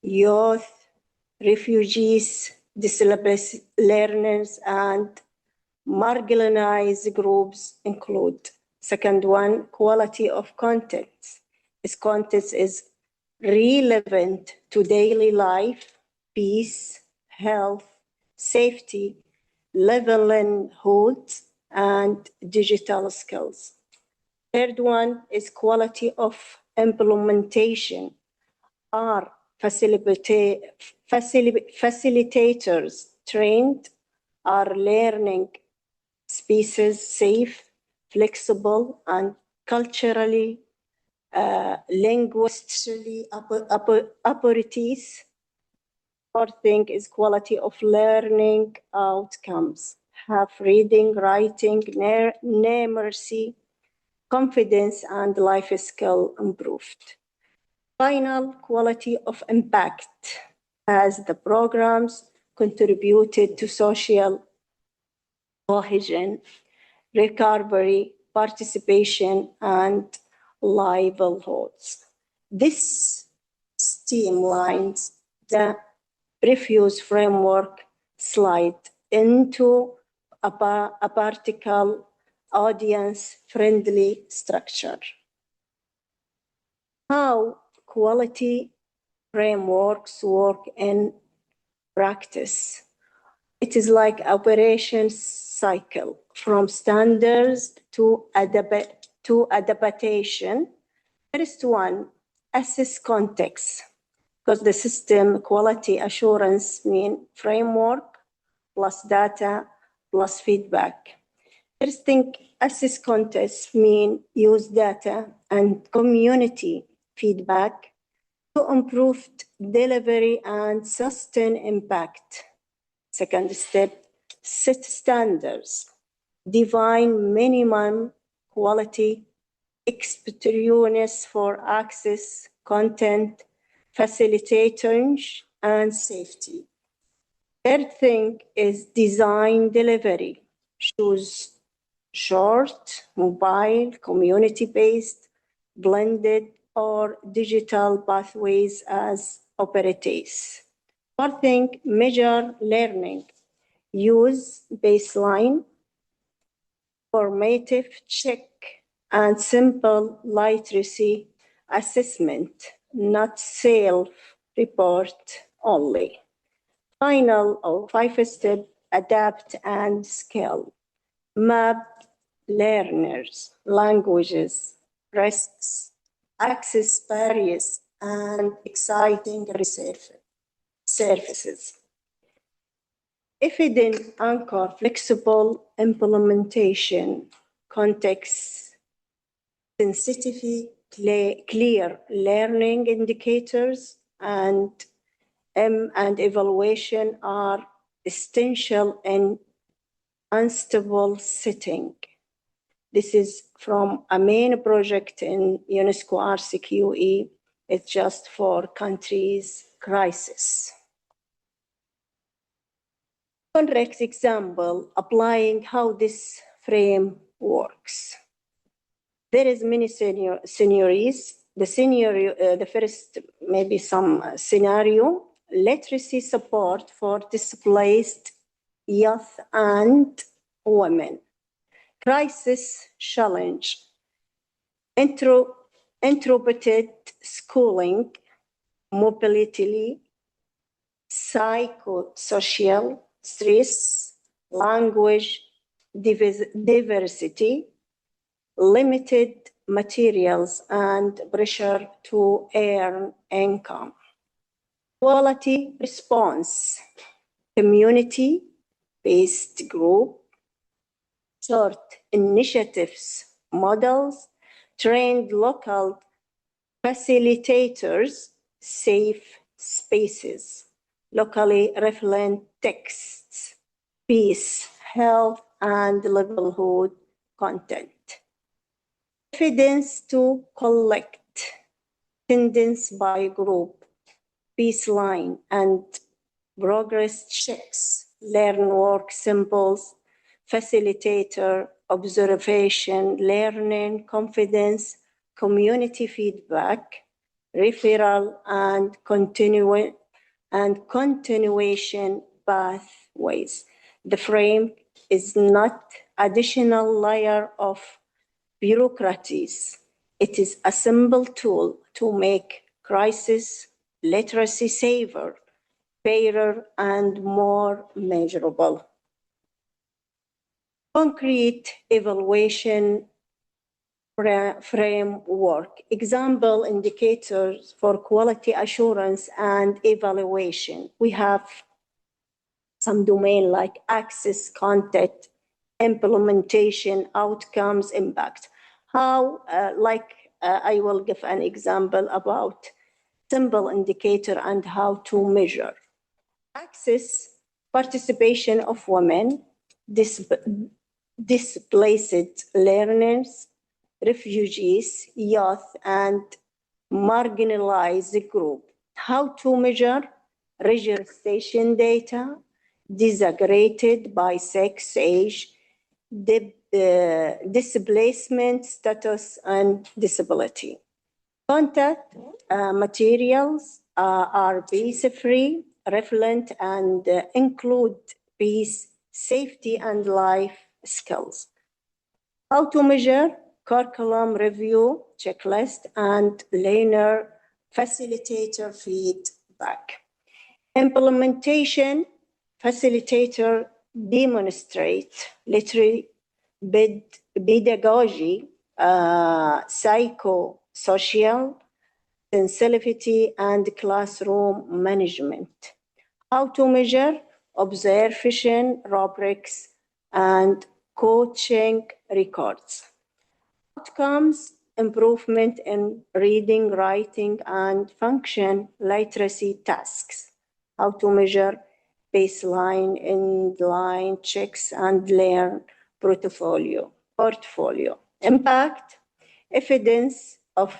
youth, refugees, displaced learners, and marginalized groups include. Second one, quality of content. This content is relevant to daily life, peace, health, safety, livelihoods, and digital skills. Third one is quality of implementation. Are facilitators trained? Are learning spaces safe, flexible, and culturally, linguistically appropriate? Fourth thing is quality of learning outcomes. Have reading, writing, numeracy, confidence, and life skill improved. Final, quality of impact. As the programs contributed to social cohesion, recovery, participation, and livelihoods. This streamlines the previous framework slide into a particle audience-friendly structure. How quality frameworks work in practice. It is like operation cycle from standards to adaptation. First one, assess context, because the system quality assurance mean framework plus data plus feedback. First thing, assess context mean use data and community feedback to improve delivery and sustain impact. Second step, set standards, define minimum quality experience for access, content, facilitators, and safety. Third thing is design delivery, choose short, mobile, community-based, blended, or digital pathways as operatives. Fourth thing, measure learning. Use baseline, formative check, and simple literacy assessment, not self-report only. Final or 5-step, adapt and scale. Map learners, languages, risks, access barriers, and exciting research services. Evident anchor, flexible implementation, context sensitivity, clear learning indicators, and evaluation are essential in unstable setting. This is from a main project in UNESCO RCQE. It's just for countries' crisis. Correct example, applying how this frame works. There is many scenarios. The first, maybe some scenario, literacy support for displaced youth and women. Crisis challenge, interpreted schooling, mobility, psychosocial stress, language diversity, limited materials, and pressure to earn income. Quality response, community-based group, short initiatives, models, trained local facilitators, safe spaces, locally relevant texts, peace, health, and livelihood content. Evidence to collect, attendance by group, baseline, and progress checks, learn work symbols, facilitator, observation, learning, confidence, community feedback, referral, and continuation pathways. The frame is not additional layer of bureaucracies. It is a simple tool to make crisis literacy safer, fairer, and more measurable. Concrete evaluation framework. Example indicators for quality assurance and evaluation. We have some domain like access, content, implementation, outcomes, impact. How, I will give an example about simple indicator and how to measure. Access, participation of women, displaced learners, refugees, youth, and marginalized group. How to measure registration data, disaggregated by sex, age, displacement status, and disability. Content materials are peace-free, relevant, and include peace, safety, and life skills. How to measure curriculum review, checklist, and learner facilitator feedback. Implementation, facilitator demonstrate literary pedagogy, psychosocial sensitivity, and classroom management. How to measure observation rubrics and coaching records. Outcomes, improvement in reading, writing, and function literacy tasks. How to measure baseline, endline checks, and learn portfolio. Impact, evidence of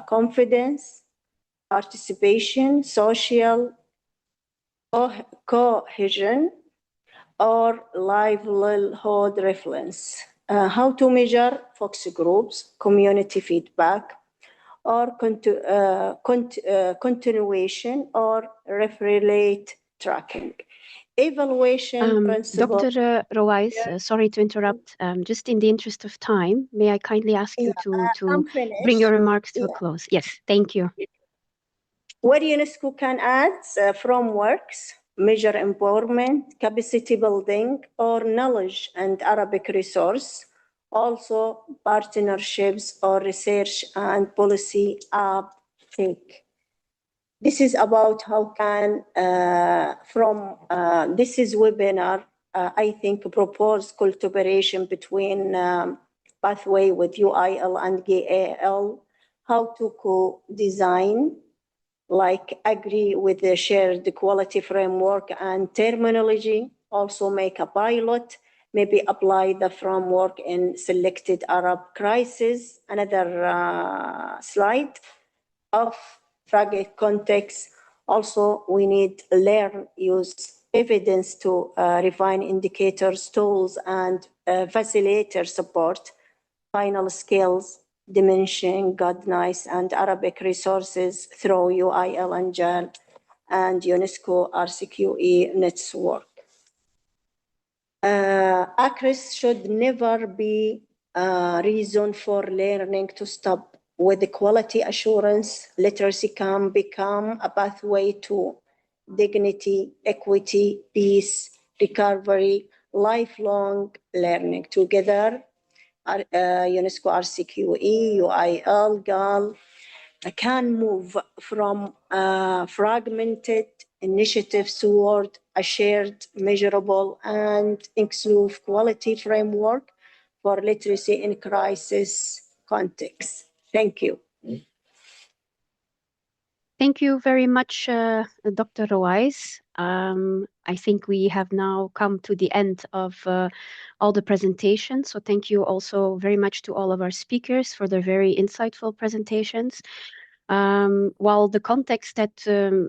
confidence, participation, social cohesion, or livelihood reference. How to measure focus groups, community feedback, or continuation, or referral tracking. Evaluation principle. Dr. Rawais, sorry to interrupt. Just in the interest of time, may I kindly ask you to bring your remarks to a close? Yes, thank you. What UNESCO can add from works, measure empowerment, capacity building, or knowledge and Arabic resource, also partnerships or research and policy uptake. This is about how can, this is webinar, I think propose collaboration between Pathway with UIL and GAL, how to co-design, like agree with the shared quality framework and terminology, also make a pilot, maybe apply the framework in selected Arab crisis. Another slide of fragile context. Also, we need learn, use evidence to refine indicators, tools, and facilitator support, final skills, dimension, guidance, and Arabic resources through UIL and GAL and UNESCO RCQE network. ACRIS should never be a reason for learning to stop. With the quality assurance, literacy can become a pathway to dignity, equity, peace, recovery, lifelong learning. Together, UNESCO RCQE, UIL, GAL, can move from fragmented initiatives toward a shared, measurable, and inclusive quality framework for literacy in crisis context. Thank you. Thank you very much, Dr. Rouais. I think we have now come to the end of all the presentations. So thank you also very much to all of our speakers for their very insightful presentations. While the context that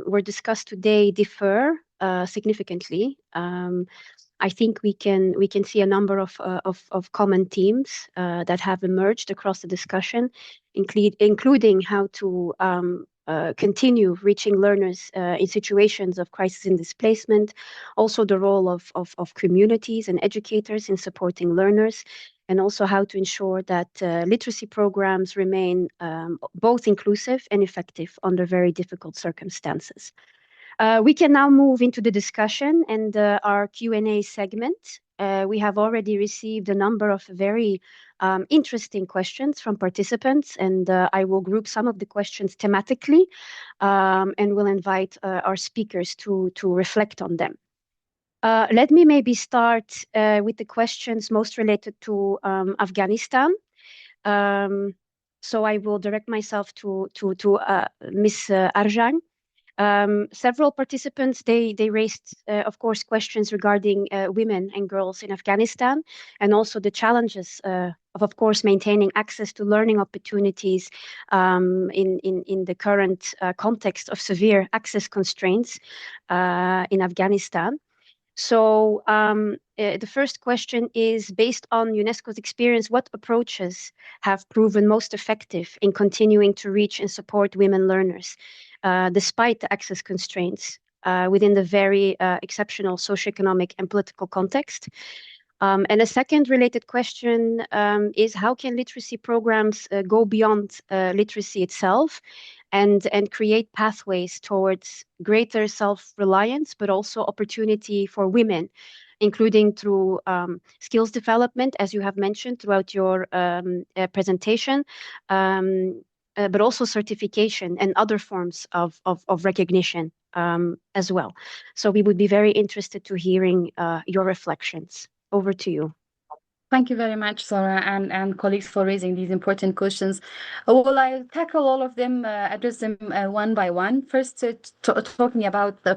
were discussed today differ significantly, I think we can see a number of common themes that have emerged across the discussion, including how to continue reaching learners in situations of crisis and displacement, also the role of communities and educators in supporting learners, and also how to ensure that literacy programs remain both inclusive and effective under very difficult circumstances. We can now move into the discussion and our Q&A segment. We have already received a number of very interesting questions from participants, and I will group some of the questions thematically and will invite our speakers to reflect on them. Let me maybe start with the questions most related to Afghanistan. So I will direct myself to Ms. Arjan. Several participants, they raised, of course, questions regarding women and girls in Afghanistan, and also the challenges of course, maintaining access to learning opportunities in the current context of severe access constraints in Afghanistan. So the first question is, based on UNESCO's experience, what approaches have proven most effective in continuing to reach and support women learners, despite the access constraints within the very exceptional socioeconomic and political context? And a second related question is, how can literacy programs go beyond literacy itself and create pathways towards greater self-reliance, but also opportunity for women, including through skills development, as you have mentioned throughout your presentation, but also certification and other forms of recognition as well. So we would be very interested to hearing your reflections. Over to you. Thank you very much, Sarah, and colleagues, for raising these important questions. Well, I'll tackle all of them, address them one by one. First, talking about the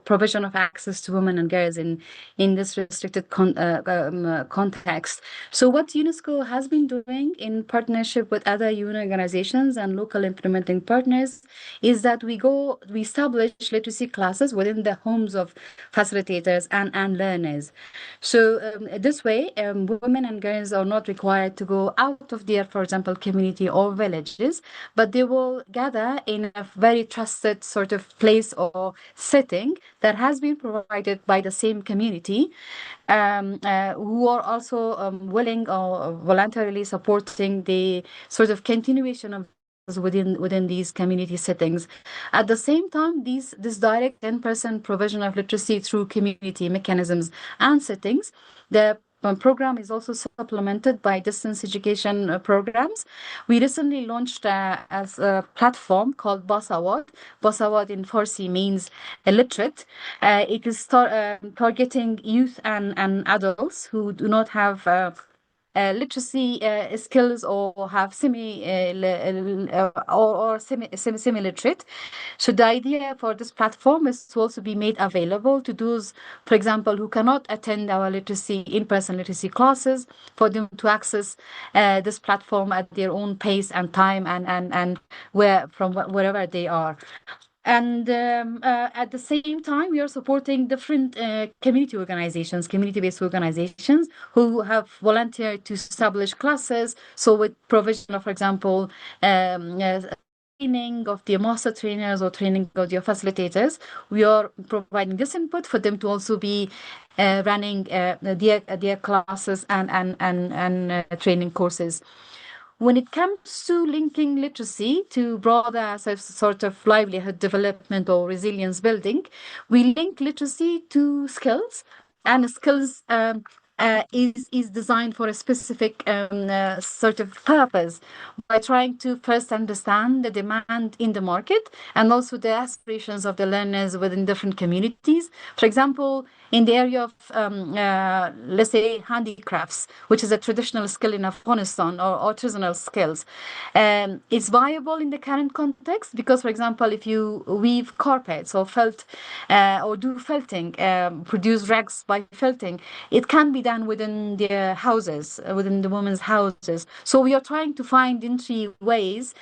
provision of access to women and girls in this restricted context. So what UNESCO has been doing in partnership with other UN organizations and local implementing partners is that we establish literacy classes within the homes of facilitators and learners. So this way, women and girls are not required to go out of their, for example, community or villages, but they will gather in a very trusted sort of place or setting that has been provided by the same community, who are also willing or voluntarily supporting the sort of continuation of within these community settings. At the same time, this direct 10% provision of literacy through community mechanisms and settings, the program is also supplemented by distance education programs. We recently launched as a platform called Basawat. Basawat in Farsi means illiterate. It is targeting youth and adults who do not have literacy skills or have semi-literate. So the idea for this platform is to also be made available to those, for example, who cannot attend our in-person literacy classes, for them to access this platform at their own pace and time and wherever they are. And at the same time, we are supporting different community-based organizations who have volunteered to establish classes. So with provision of, for example, training of their master trainers or training of their facilitators, we are providing this input for them to also be running their classes and training courses. when it comes to linking literacy to broader sort of livelihood development or resilience building, we link literacy to skills, and skills is designed for a specific sort of purpose by trying to first understand the demand in the market and also the aspirations of the learners within different communities. For example, in the area of, let's say, handicrafts, which is a traditional skill in Afghanistan, or artisanal skills, it's viable in the current context because, for example, if you weave carpets or felt or do felting, produce rags by felting, it can be done within the houses, within the women's houses. So we are trying to find entry ways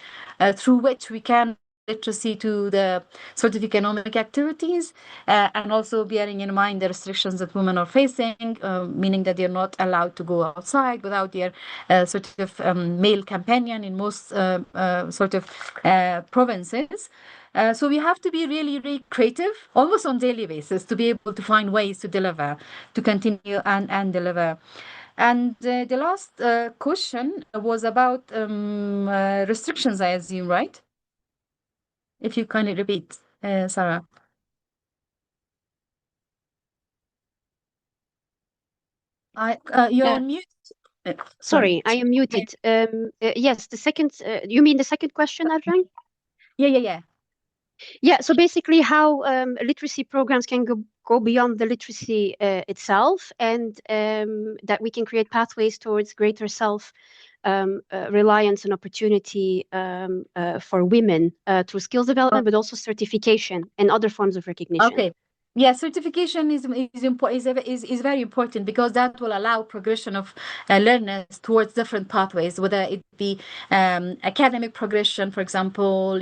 through which we can literacy to the sort of economic activities, and also bearing in mind the restrictions that women are facing, meaning that they're not allowed to go outside without their sort of male companion in most sort of provinces. So we have to be really, really creative, almost on daily basis, to be able to find ways to deliver, to continue and deliver. And the last question was about restrictions, I assume, right? If you kindly repeat, Sarah. You're on mute. Sorry, I am muted. Yes, the second, you mean the second question, Arjang? Yeah. Yeah, so basically how literacy programs can go beyond the literacy itself, and that we can create pathways towards greater self reliance and opportunity for women through skills development, but also certification and other forms of recognition. Okay. Yeah, certification is very important because that will allow progression of learners towards different pathways, whether it be academic progression, for example,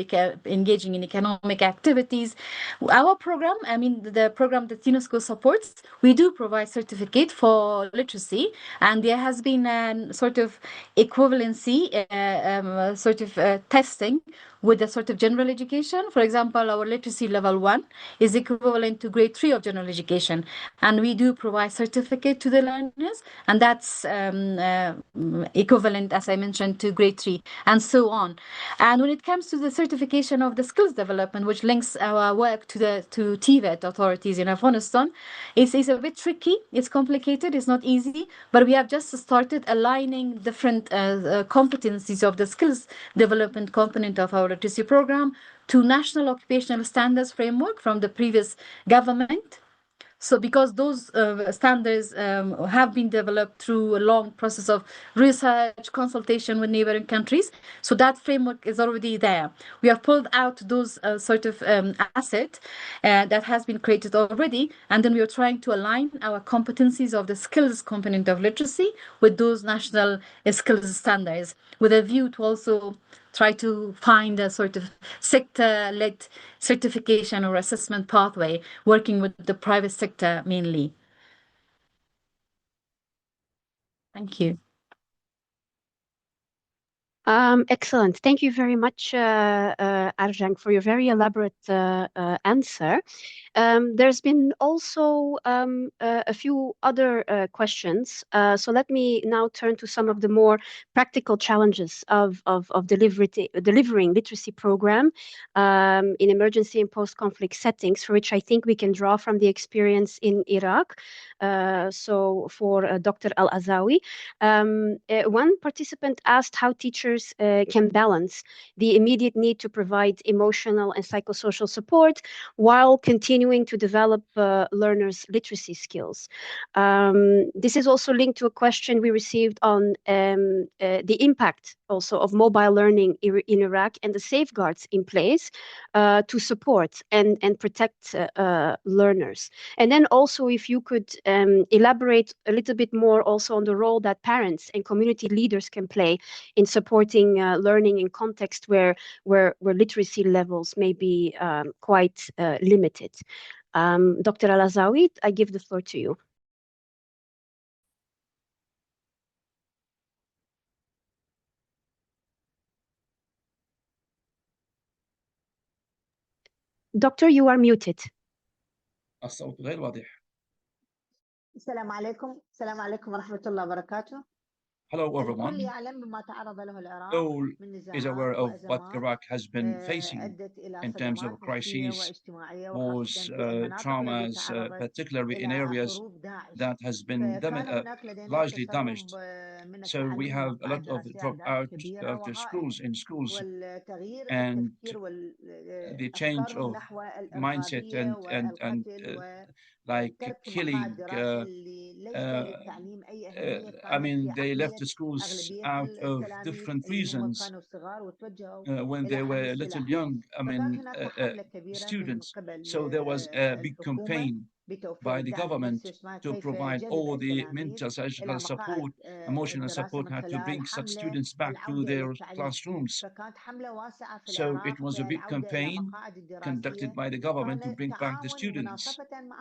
engaging in economic activities. Our program, I mean, the program that UNESCO supports, we do provide certificate for literacy, and there has been a sort of equivalency, testing with the sort of general education. For example, our literacy level 1 is equivalent to grade 3 of general education, and we do provide certificate to the learners, and that's equivalent, as I mentioned, to grade 3, and so on. And when it comes to the certification of the skills development, which links our work to TVET authorities in Afghanistan, it's a bit tricky, it's complicated, it's not easy, but we have just started aligning different competencies of the skills development component of our literacy program to national occupational standards framework from the previous government. So because those standards have been developed through a long process of research, consultation with neighboring countries, so that framework is already there. We have pulled out those asset that has been created already, and then we are trying to align our competencies of the skills component of literacy with those national skills standards, with a view to also try to find a sort of sector-led certification or assessment pathway, working with the private sector mainly. Thank you. Excellent. Thank you very much, Arjang, for your very elaborate answer. There's been also a few other questions. So let me now turn to some of the more practical challenges of delivering literacy program in emergency and post-conflict settings, for which I think we can draw from the experience in Iraq. So for Dr. Al-Azawi, one participant asked how teachers can balance the immediate need to provide emotional and psychosocial support while continuing to develop learners' literacy skills. This is also linked to a question we received on the impact also of mobile learning in Iraq and the safeguards in place to support and protect learners. And then also if you could elaborate a little bit more also on the role that parents and community leaders can play in supporting learning in context where literacy levels may be quite limited. Dr. Al-Azawi, I give the floor to you. Doctor, you are muted. الصوت غير واضح. السلام عليكم ورحمة الله وبركاته. Hello, everyone. All is aware of what Iraq has been facing in terms of crises, wars, traumas, particularly in areas that has been largely damaged. So we have a lot of dropout after schools in schools, and the change of mindset and like killing. I mean, they left the schools out of different reasons when they were a little young. I mean, students. So there was a big campaign by the government to provide all the mental, psychological support, emotional support, how to bring such students back to their classrooms. So it was a big campaign conducted by the government to bring back the students.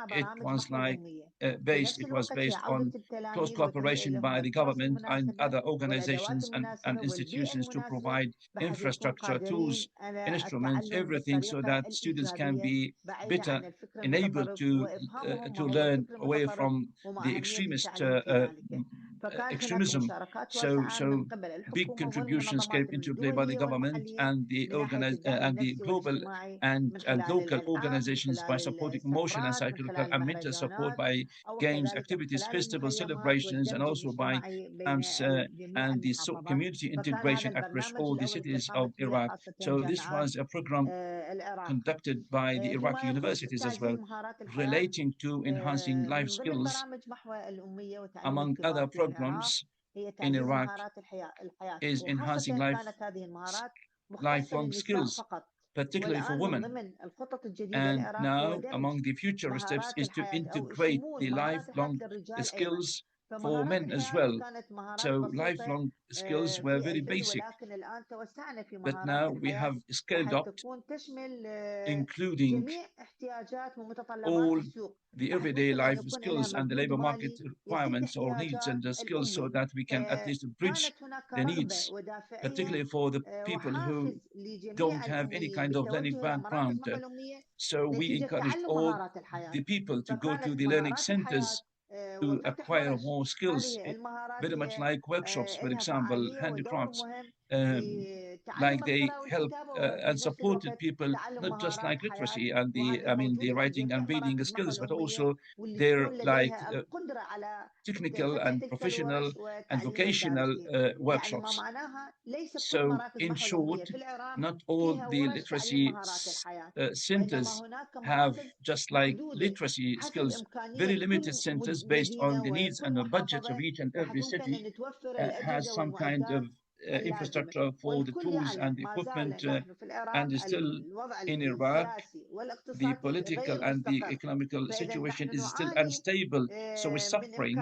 It was like it was based on close cooperation by the government and other organizations and institutions to provide infrastructure, tools, instruments, everything so that students can be better enabled to learn away from the extremism. So big contributions came into play by the government and the global and local organizations by supporting emotional and psychological and mental support by games, activities, festivals, celebrations, and also by camps and the community integration across all the cities of Iraq. So this was a program conducted by the Iraqi universities as well, relating to enhancing life skills. Among other programs in Iraq is enhancing lifelong skills, particularly for women. And now among the future steps is to integrate the lifelong skills for men as well. So lifelong skills were very basic, but now we have scaled up, including all the everyday life skills and the labor market requirements or needs and the skills so that we can at least bridge the needs, particularly for the people who don't have any kind of learning background. So we encouraged all the people to go to the learning centers to acquire more skills, very much like workshops, for example, handicrafts. Like they help and supported people not just like literacy and the writing and reading skills, but also their technical and professional and vocational workshops. So in short, not all the literacy centers have just like literacy skills. Very limited centers based on the needs and the budget of each and every city has some kind of infrastructure for the tools and equipment, and still in Iraq, the political and the economical situation is still unstable. So we're suffering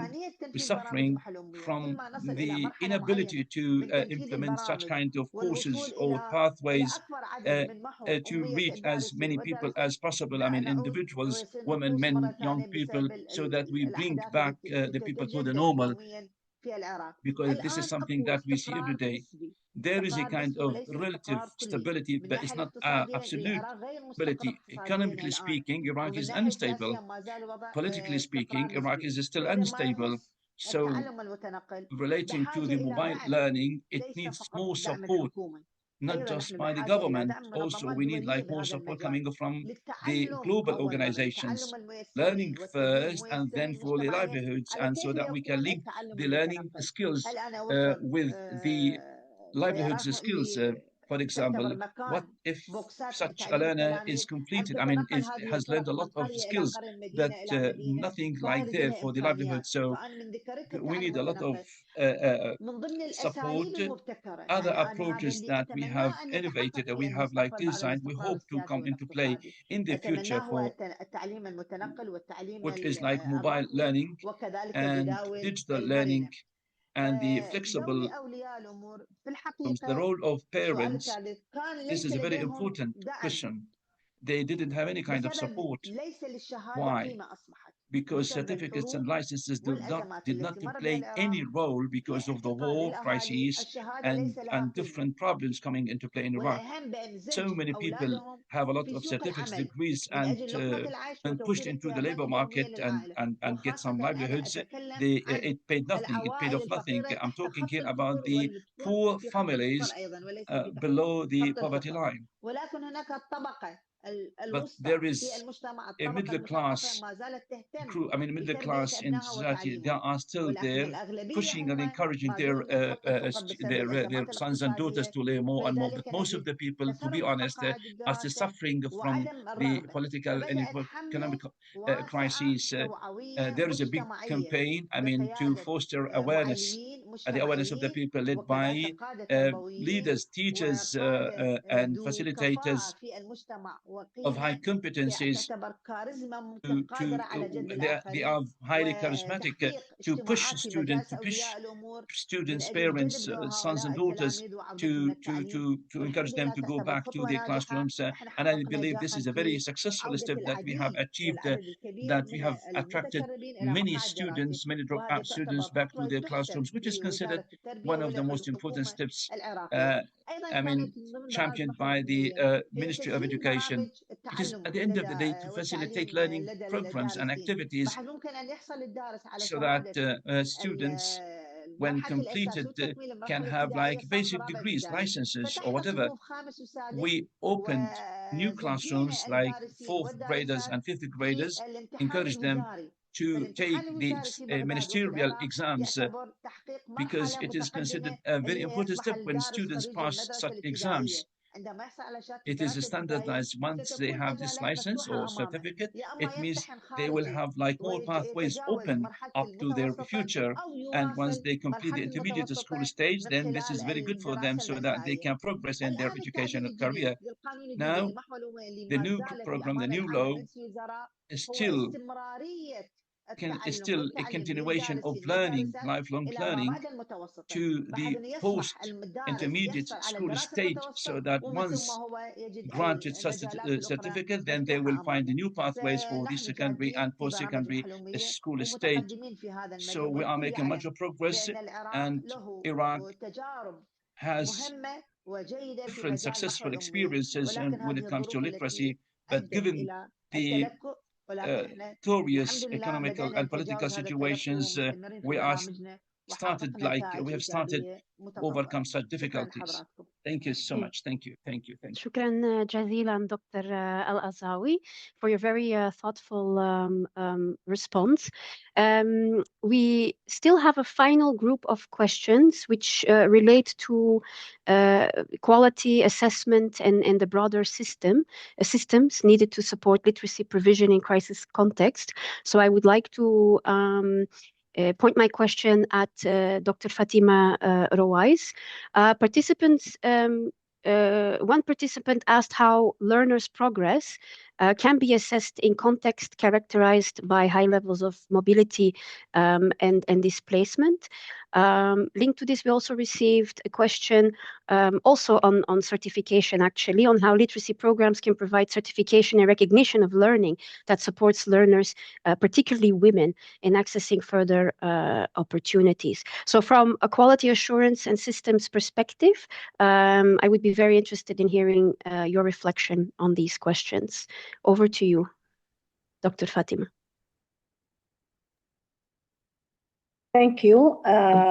from the inability to implement such kind of courses or pathways to reach as many people as possible. I mean, individuals, women, men, young people, so that we bring back the people to the normal, because this is something that we see every day. There is a kind of relative stability, but it's not absolute stability. Economically speaking, Iraq is unstable. Politically speaking, Iraq is still unstable. So relating to the mobile learning, it needs more support, not just by the government. Also, we need like more support coming from the global organizations, learning first and then for the livelihoods, and so that we can link the learning skills with the livelihoods skills. For example, what if such a learner is completed, I mean, has learned a lot of skills, but nothing like there for the livelihood. So we need a lot of support. Other approaches that we have innovated and we have like designed, we hope to come into play in the future for which is like mobile learning and digital learning and the flexible the role of parents. This is a very important question. They didn't have any kind of support. Why? because certificates and licenses did not play any role because of the war crises and different problems coming into play in Iraq. So many people have a lot of certificates, degrees, and pushed into the labor market and get some livelihoods. It paid nothing. It paid off nothing. I'm talking here about the poor families below the poverty line. But there is a middle class middle class in society. They are still there, pushing and encouraging their sons and daughters to learn more and more. But most of the people, to be honest, are still suffering from the political and economic crises. There is a big campaign, to foster awareness, the awareness of the people, led by leaders, teachers, and facilitators of high competencies. They are highly charismatic to push students, parents, sons and daughters to encourage them to go back to their classrooms. And I believe this is a very successful step that we have achieved, that we have attracted many students, many dropout students back to their classrooms, which is considered one of the most important steps championed by the Ministry of Education. It is at the end of the day to facilitate learning programs and activities so that students, when completed, can have like basic degrees, licenses, or whatever. We opened new classrooms like fourth graders and fifth graders, encourage them to take the ministerial exams because it is considered a very important step when students pass such exams. It is standardized. Once they have this license or certificate, it means they will have like more pathways open up to their future. And once they complete the intermediate school stage, then this is very good for them so that they can progress in their educational career. Now, the new program, the new law is still a continuation of learning, lifelong learning, to the post-intermediate school stage, so that once granted such a certificate, then they will find new pathways for the secondary and post-secondary school stage. So we are making much progress, and Iraq has different successful experiences when it comes to literacy, but given the curious economical and political situations, we have started to overcome such difficulties. Thank you so much. Thank you. شكرا جزيلا Dr. Al-Azawi for your very thoughtful response. We still have a final group of questions which relate to quality assessment and the broader systems needed to support literacy provision in crisis context. So I would like to point my question at Dr. Fatima Rawais. One participant asked how learners' progress can be assessed in context characterized by high levels of mobility and displacement. Linked to this, we also received a question also on certification, actually, on how literacy programs can provide certification and recognition of learning that supports learners, particularly women, in accessing further opportunities. So from a quality assurance and systems perspective, I would be very interested in hearing your reflection on these questions. Over to you, Dr. Fatima. Thank you,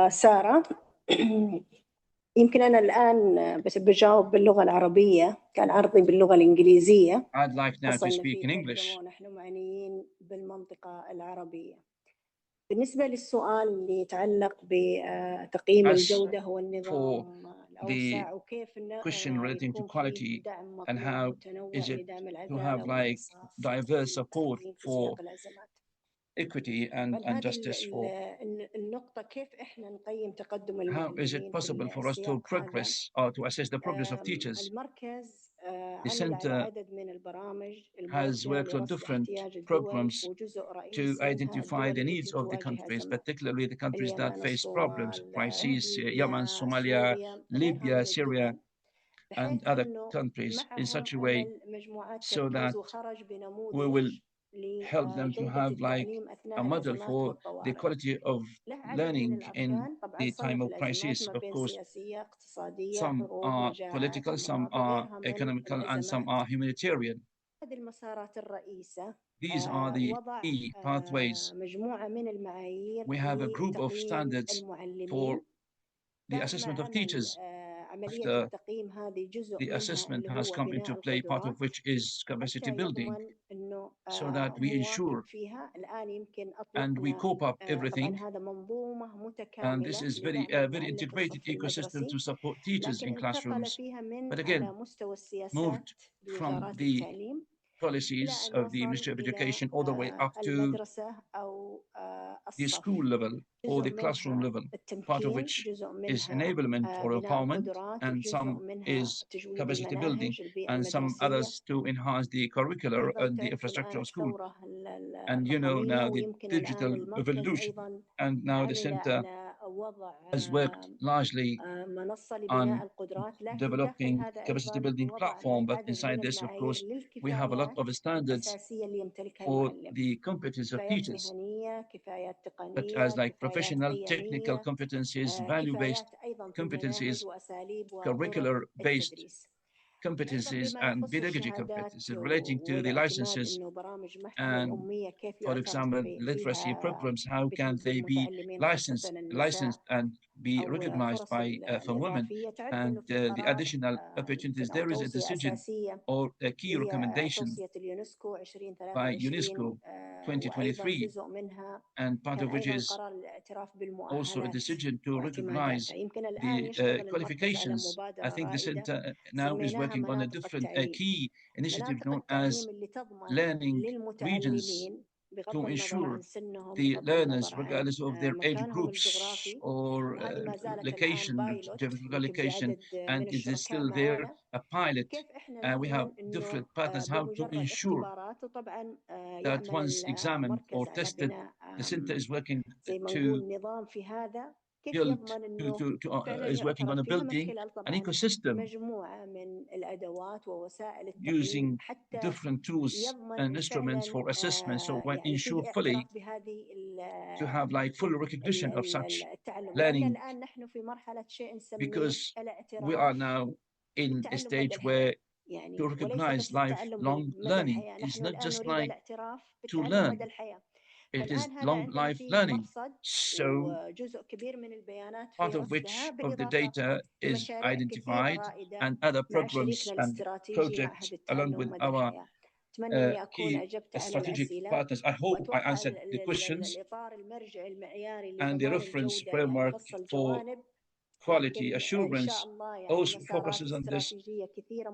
سارة. يمكن أنا الآن بس بجاوب باللغة العربية، كان عرضي باللغة الإنجليزية. I'd like now to speak in English. ونحن معنيين بالمنطقة العربية. بالنسبة للسؤال اللي يتعلق بتقييم الجودة والنظام الأوسع وكيف question relating to quality and how is it to have like diverse support for equity and justice for how is it possible for us to progress or to assess the progress of teachers. The center has worked on different programs to identify the needs of the countries, particularly the countries that face problems, crises, Yemen, Somalia, Libya, Syria, and other countries, in such a way so that we will help them to have like a model for the quality of learning in the time of crisis. Of course, some are political, some are economical, and some are humanitarian. These are the key pathways. We have a group of standards for the assessment of teachers. After the assessment has come into play, part of which is capacity building, so that we ensure and we cope up everything. And this is very integrated ecosystem to support teachers in classrooms. But again, moved from the policies of the Ministry of Education all the way up to the school level or the classroom level, part of which is enablement or empowerment, and some is capacity building, and some others to enhance the curricular and the infrastructure of school. And you know now the digital evolution, and now the center has worked largely on developing capacity building platform. But inside this, of course, we have a lot of standards for the competencies of teachers, such as like professional, technical competencies, value-based competencies, curricular-based competencies, and pedagogy competencies relating to the licenses and, for example, literacy programs. How can they be licensed and be recognized by for women? And the additional opportunities. There is a decision or a key recommendation by UNESCO 2023, and part of which is also a decision to recognize the qualifications. I think the center now is working on a different key initiative known as learning regions to ensure the learners, regardless of their age groups or location, geographical location, and it is still there, a pilot. We have different partners how to ensure that once examined or tested, the center is working to build, is working on a building an ecosystem using different tools and instruments for assessment. So when ensure fully to have like full recognition of such learning, because we are now in a stage where to recognize lifelong learning is not just like to learn, it is long life learning. So part of which of the data is identified, and other programs and projects along with our key strategic partners. I hope I answered the questions. And the reference framework for quality assurance also focuses on this.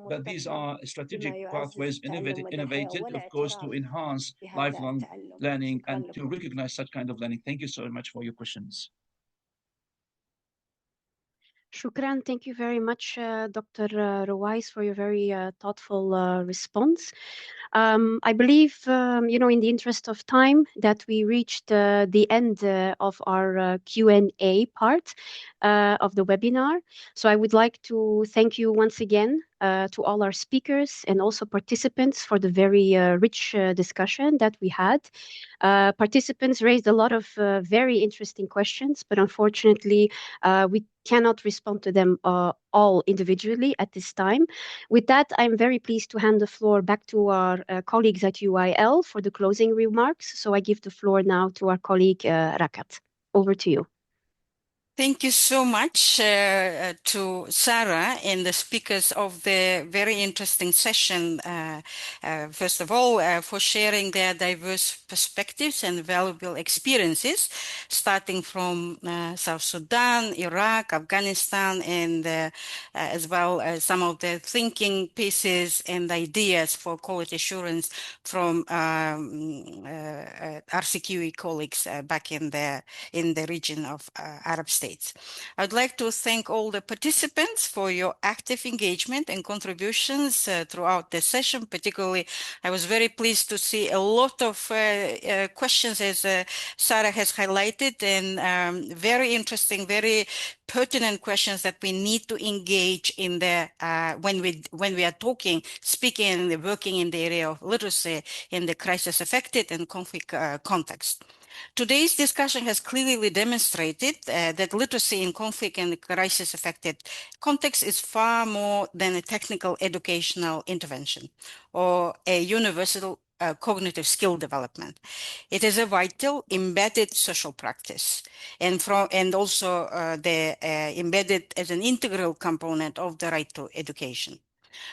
But these are strategic pathways innovated, of course, to enhance lifelong learning and to recognize such kind of learning. Thank you so much for your questions. Shukran. Thank you very much, Dr. Rawais, for your very thoughtful response. I believe, in the interest of time, that we reached the end of our Q&A part of the webinar. So I would like to thank you once again to all our speakers and also participants for the very rich discussion that we had. Participants raised a lot of very interesting questions, but unfortunately, we cannot respond to them all individually at this time. With that, I'm very pleased to hand the floor back to our colleagues at UIL for the closing remarks. So I give the floor now to our colleague Rakat. Over to you. Thank you so much to Sarah and the speakers of the very interesting session. First of all, for sharing their diverse perspectives and valuable experiences, starting from South Sudan, Iraq, Afghanistan, and as well as some of the thinking pieces and ideas for quality assurance from RCQE colleagues back in the region of Arab states. States. I'd like to thank all the participants for your active engagement and contributions throughout the session. Particularly, I was very pleased to see a lot of questions, as Sarah has highlighted, and very interesting, very pertinent questions that we need to engage in the when we are talking, speaking, and working in the area of literacy in the crisis-affected and conflict context. Today's discussion has clearly demonstrated that literacy in conflict and crisis-affected context is far more than a technical educational intervention or a universal cognitive skill development. It is a vital embedded social practice, and also embedded as an integral component of the right to education.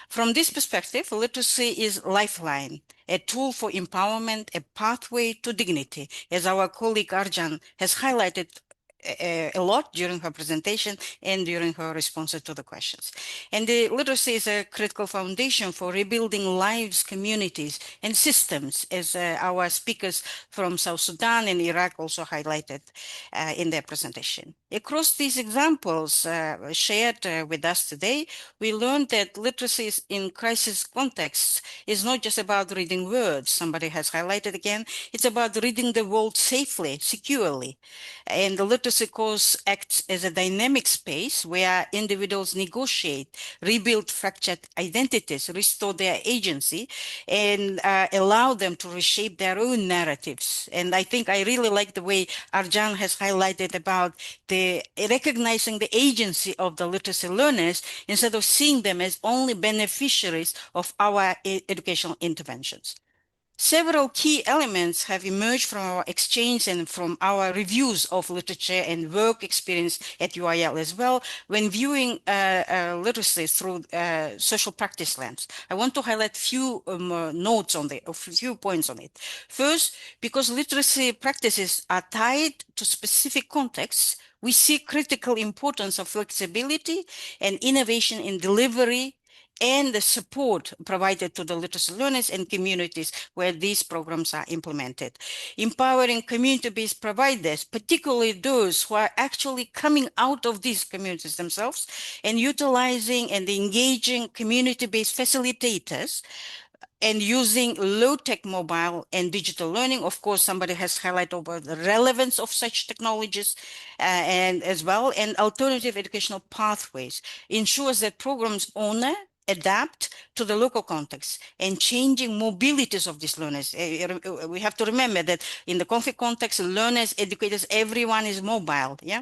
From this perspective, literacy is lifeline, a tool for empowerment, a pathway to dignity, as our colleague Arjan has highlighted a lot during her presentation and during her responses to the questions. And the literacy is a critical foundation for rebuilding lives, communities, and systems, as our speakers from South Sudan and Iraq also highlighted in their presentation. Across these examples shared with us today, we learned that literacy in crisis contexts is not just about reading words, somebody has highlighted again, it's about reading the world safely, securely. And the literacy course acts as a dynamic space where individuals negotiate, rebuild fractured identities, restore their agency, and allow them to reshape their own narratives. And I think I really like the way Arjan has highlighted about recognizing the agency of the literacy learners instead of seeing them as only beneficiaries of our educational interventions. Several key elements have emerged from our exchange and from our reviews of literature and work experience at UIL as well when viewing literacy through social practice lens. I want to highlight a few notes on a few points on it. First, because literacy practices are tied to specific contexts, we see critical importance of flexibility and innovation in delivery and the support provided to the literacy learners and communities where these programs are implemented. Empowering community-based providers, particularly those who are actually coming out of these communities themselves, and utilizing and engaging community-based facilitators and using low-tech mobile and digital learning. Of course, somebody has highlighted over the relevance of such technologies and as well, and alternative educational pathways ensures that programs honor, adapt to the local context and changing mobilities of these learners. We have to remember that in the conflict context, learners, educators, everyone is mobile, yeah?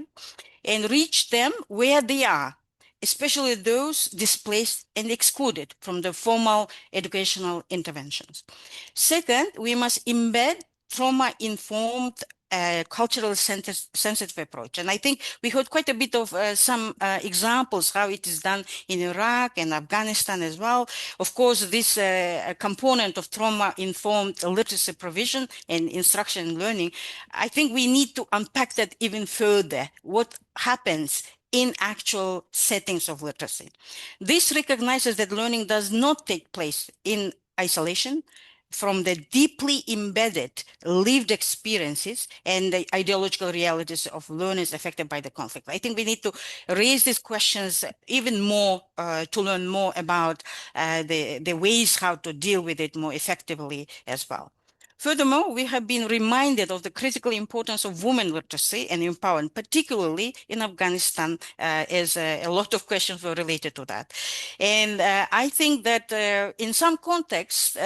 And reach them where they are, especially those displaced and excluded from the formal educational interventions. Second, we must embed trauma-informed culturally sensitive approach. And I think we heard quite a bit of some examples how it is done in Iraq and Afghanistan as well. Of course, this component of trauma-informed literacy provision and instruction and learning, I think we need to unpack that even further. What happens in actual settings of literacy? This recognizes that learning does not take place in isolation from the deeply embedded lived experiences and the ideological realities of learners affected by the conflict. I think we need to raise these questions even more to learn more about the ways how to deal with it more effectively as well. Furthermore, we have been reminded of the critical importance of women literacy and empowerment, particularly in Afghanistan, as a lot of questions were related to that. And I think that in some contexts,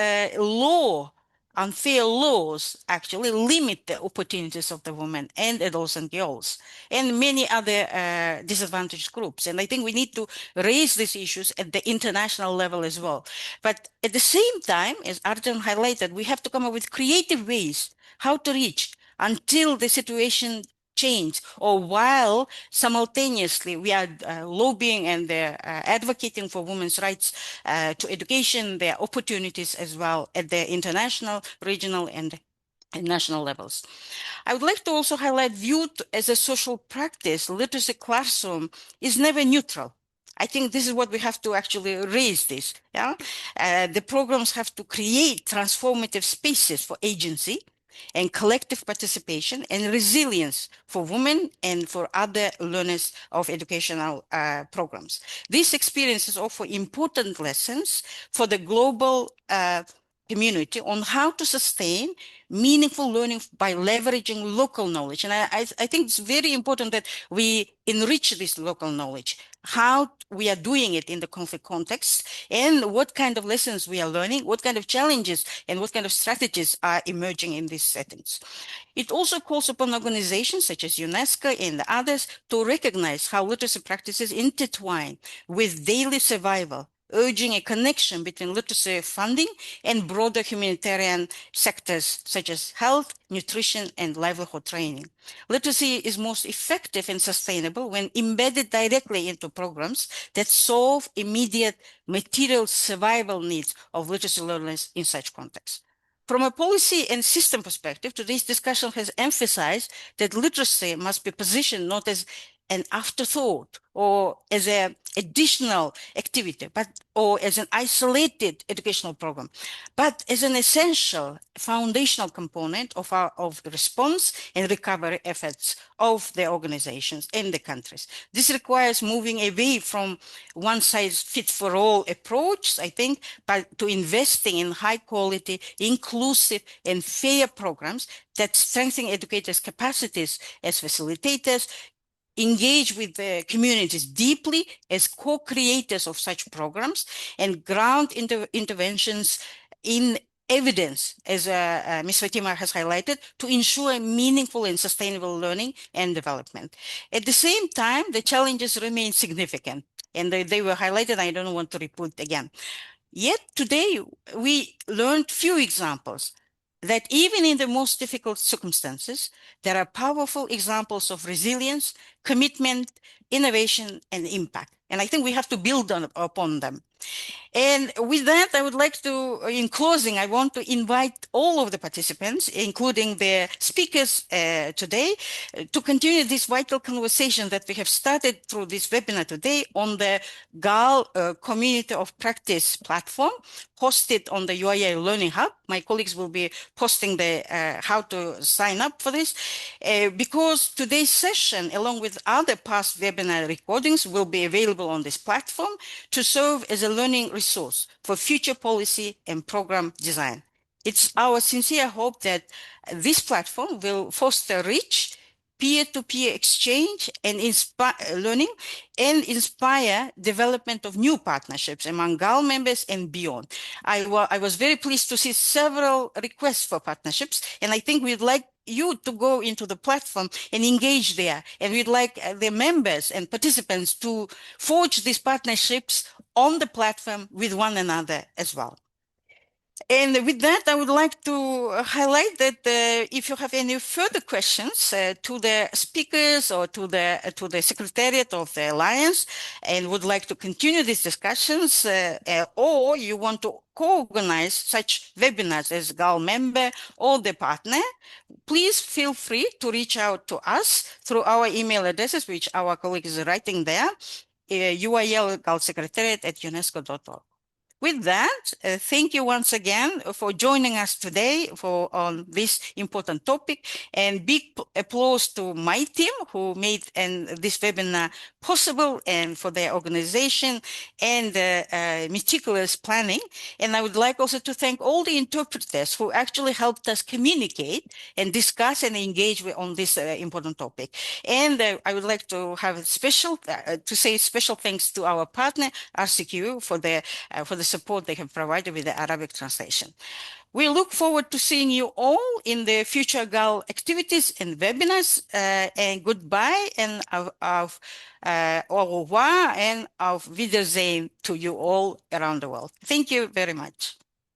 unfair laws actually limit the opportunities of the women and adolescent girls and many other disadvantaged groups. And I think we need to raise these issues at the international level as well. But at the same time, as Arjan highlighted, we have to come up with creative ways how to reach until the situation change, or while simultaneously we are lobbying and advocating for women's rights to education, their opportunities as well at the international, regional, and national levels. I would like to also highlight, viewed as a social practice, literacy classroom is never neutral. I think this is what we have to actually raise this. Yeah? The programs have to create transformative spaces for agency, and collective participation and resilience for women and for other learners of educational programs. These experiences offer important lessons for the global community on how to sustain meaningful learning by leveraging local knowledge. And I think it's very important that we enrich this local knowledge, how we are doing it in the conflict context, and what kind of lessons we are learning, what kind of challenges and what kind of strategies are emerging in these settings. It also calls upon organizations such as UNESCO and others to recognize how literacy practices intertwine with daily survival, urging a connection between literacy funding and broader humanitarian sectors such as health, nutrition, and livelihood training. Literacy is most effective and sustainable when embedded directly into programs that solve immediate material survival needs of literacy learners in such contexts. From a policy and system perspective, today's discussion has emphasized that literacy must be positioned not as an afterthought or as an additional activity, or as an isolated educational program, but as an essential foundational component of response and recovery efforts of the organizations and the countries. This requires moving away from one-size-fits-for-all approach, I think, but to investing in high-quality, inclusive, and fair programs that strengthen educators' capacities as facilitators, engage with the communities deeply as co-creators of such programs, and ground interventions in evidence, as Ms. Fatima has highlighted, to ensure meaningful and sustainable learning and development. At the same time, the challenges remain significant, and they were highlighted. I don't want to repeat again. Yet today, we learned few examples that even in the most difficult circumstances, there are powerful examples of resilience, commitment, innovation, and impact. And I think we have to build upon them. And with that, I would like to, in closing, I want to invite all of the participants, including the speakers today, to continue this vital conversation that we have started through this webinar today on the GAL Community of Practice platform, hosted on the UIA Learning Hub. My colleagues will be posting the how to sign up for this, because today's session, along with other past webinar recordings, will be available on this platform to serve as a learning resource for future policy and program design. It's our sincere hope that this platform will foster rich peer-to-peer exchange and inspire learning and inspire development of new partnerships among GAL members and beyond. I was very pleased to see several requests for partnerships, and I think we'd like you to go into the platform and engage there. And we'd like the members and participants to forge these partnerships on the platform with one another as well. And with that, I would like to highlight that if you have any further questions to the speakers or to the Secretariat of the Alliance and would like to continue these discussions, or you want to co-organize such webinars as GAL member or the partner, please feel free to reach out to us through our email addresses, which our colleague is writing there, uilgalsecretariat@unesco.org. With that, thank you once again for joining us today on this important topic, and big applause to my team who made this webinar possible, and for their organization and meticulous planning. And I would like also to thank all the interpreters who actually helped us communicate and discuss and engage on this important topic. And I would like to have say special thanks to our partner RCQ for the support they have provided with the Arabic translation. We look forward to seeing you all in the future GAL activities and webinars, and goodbye and au revoir and auf Wiedersehen to you all around the world. Thank you very much.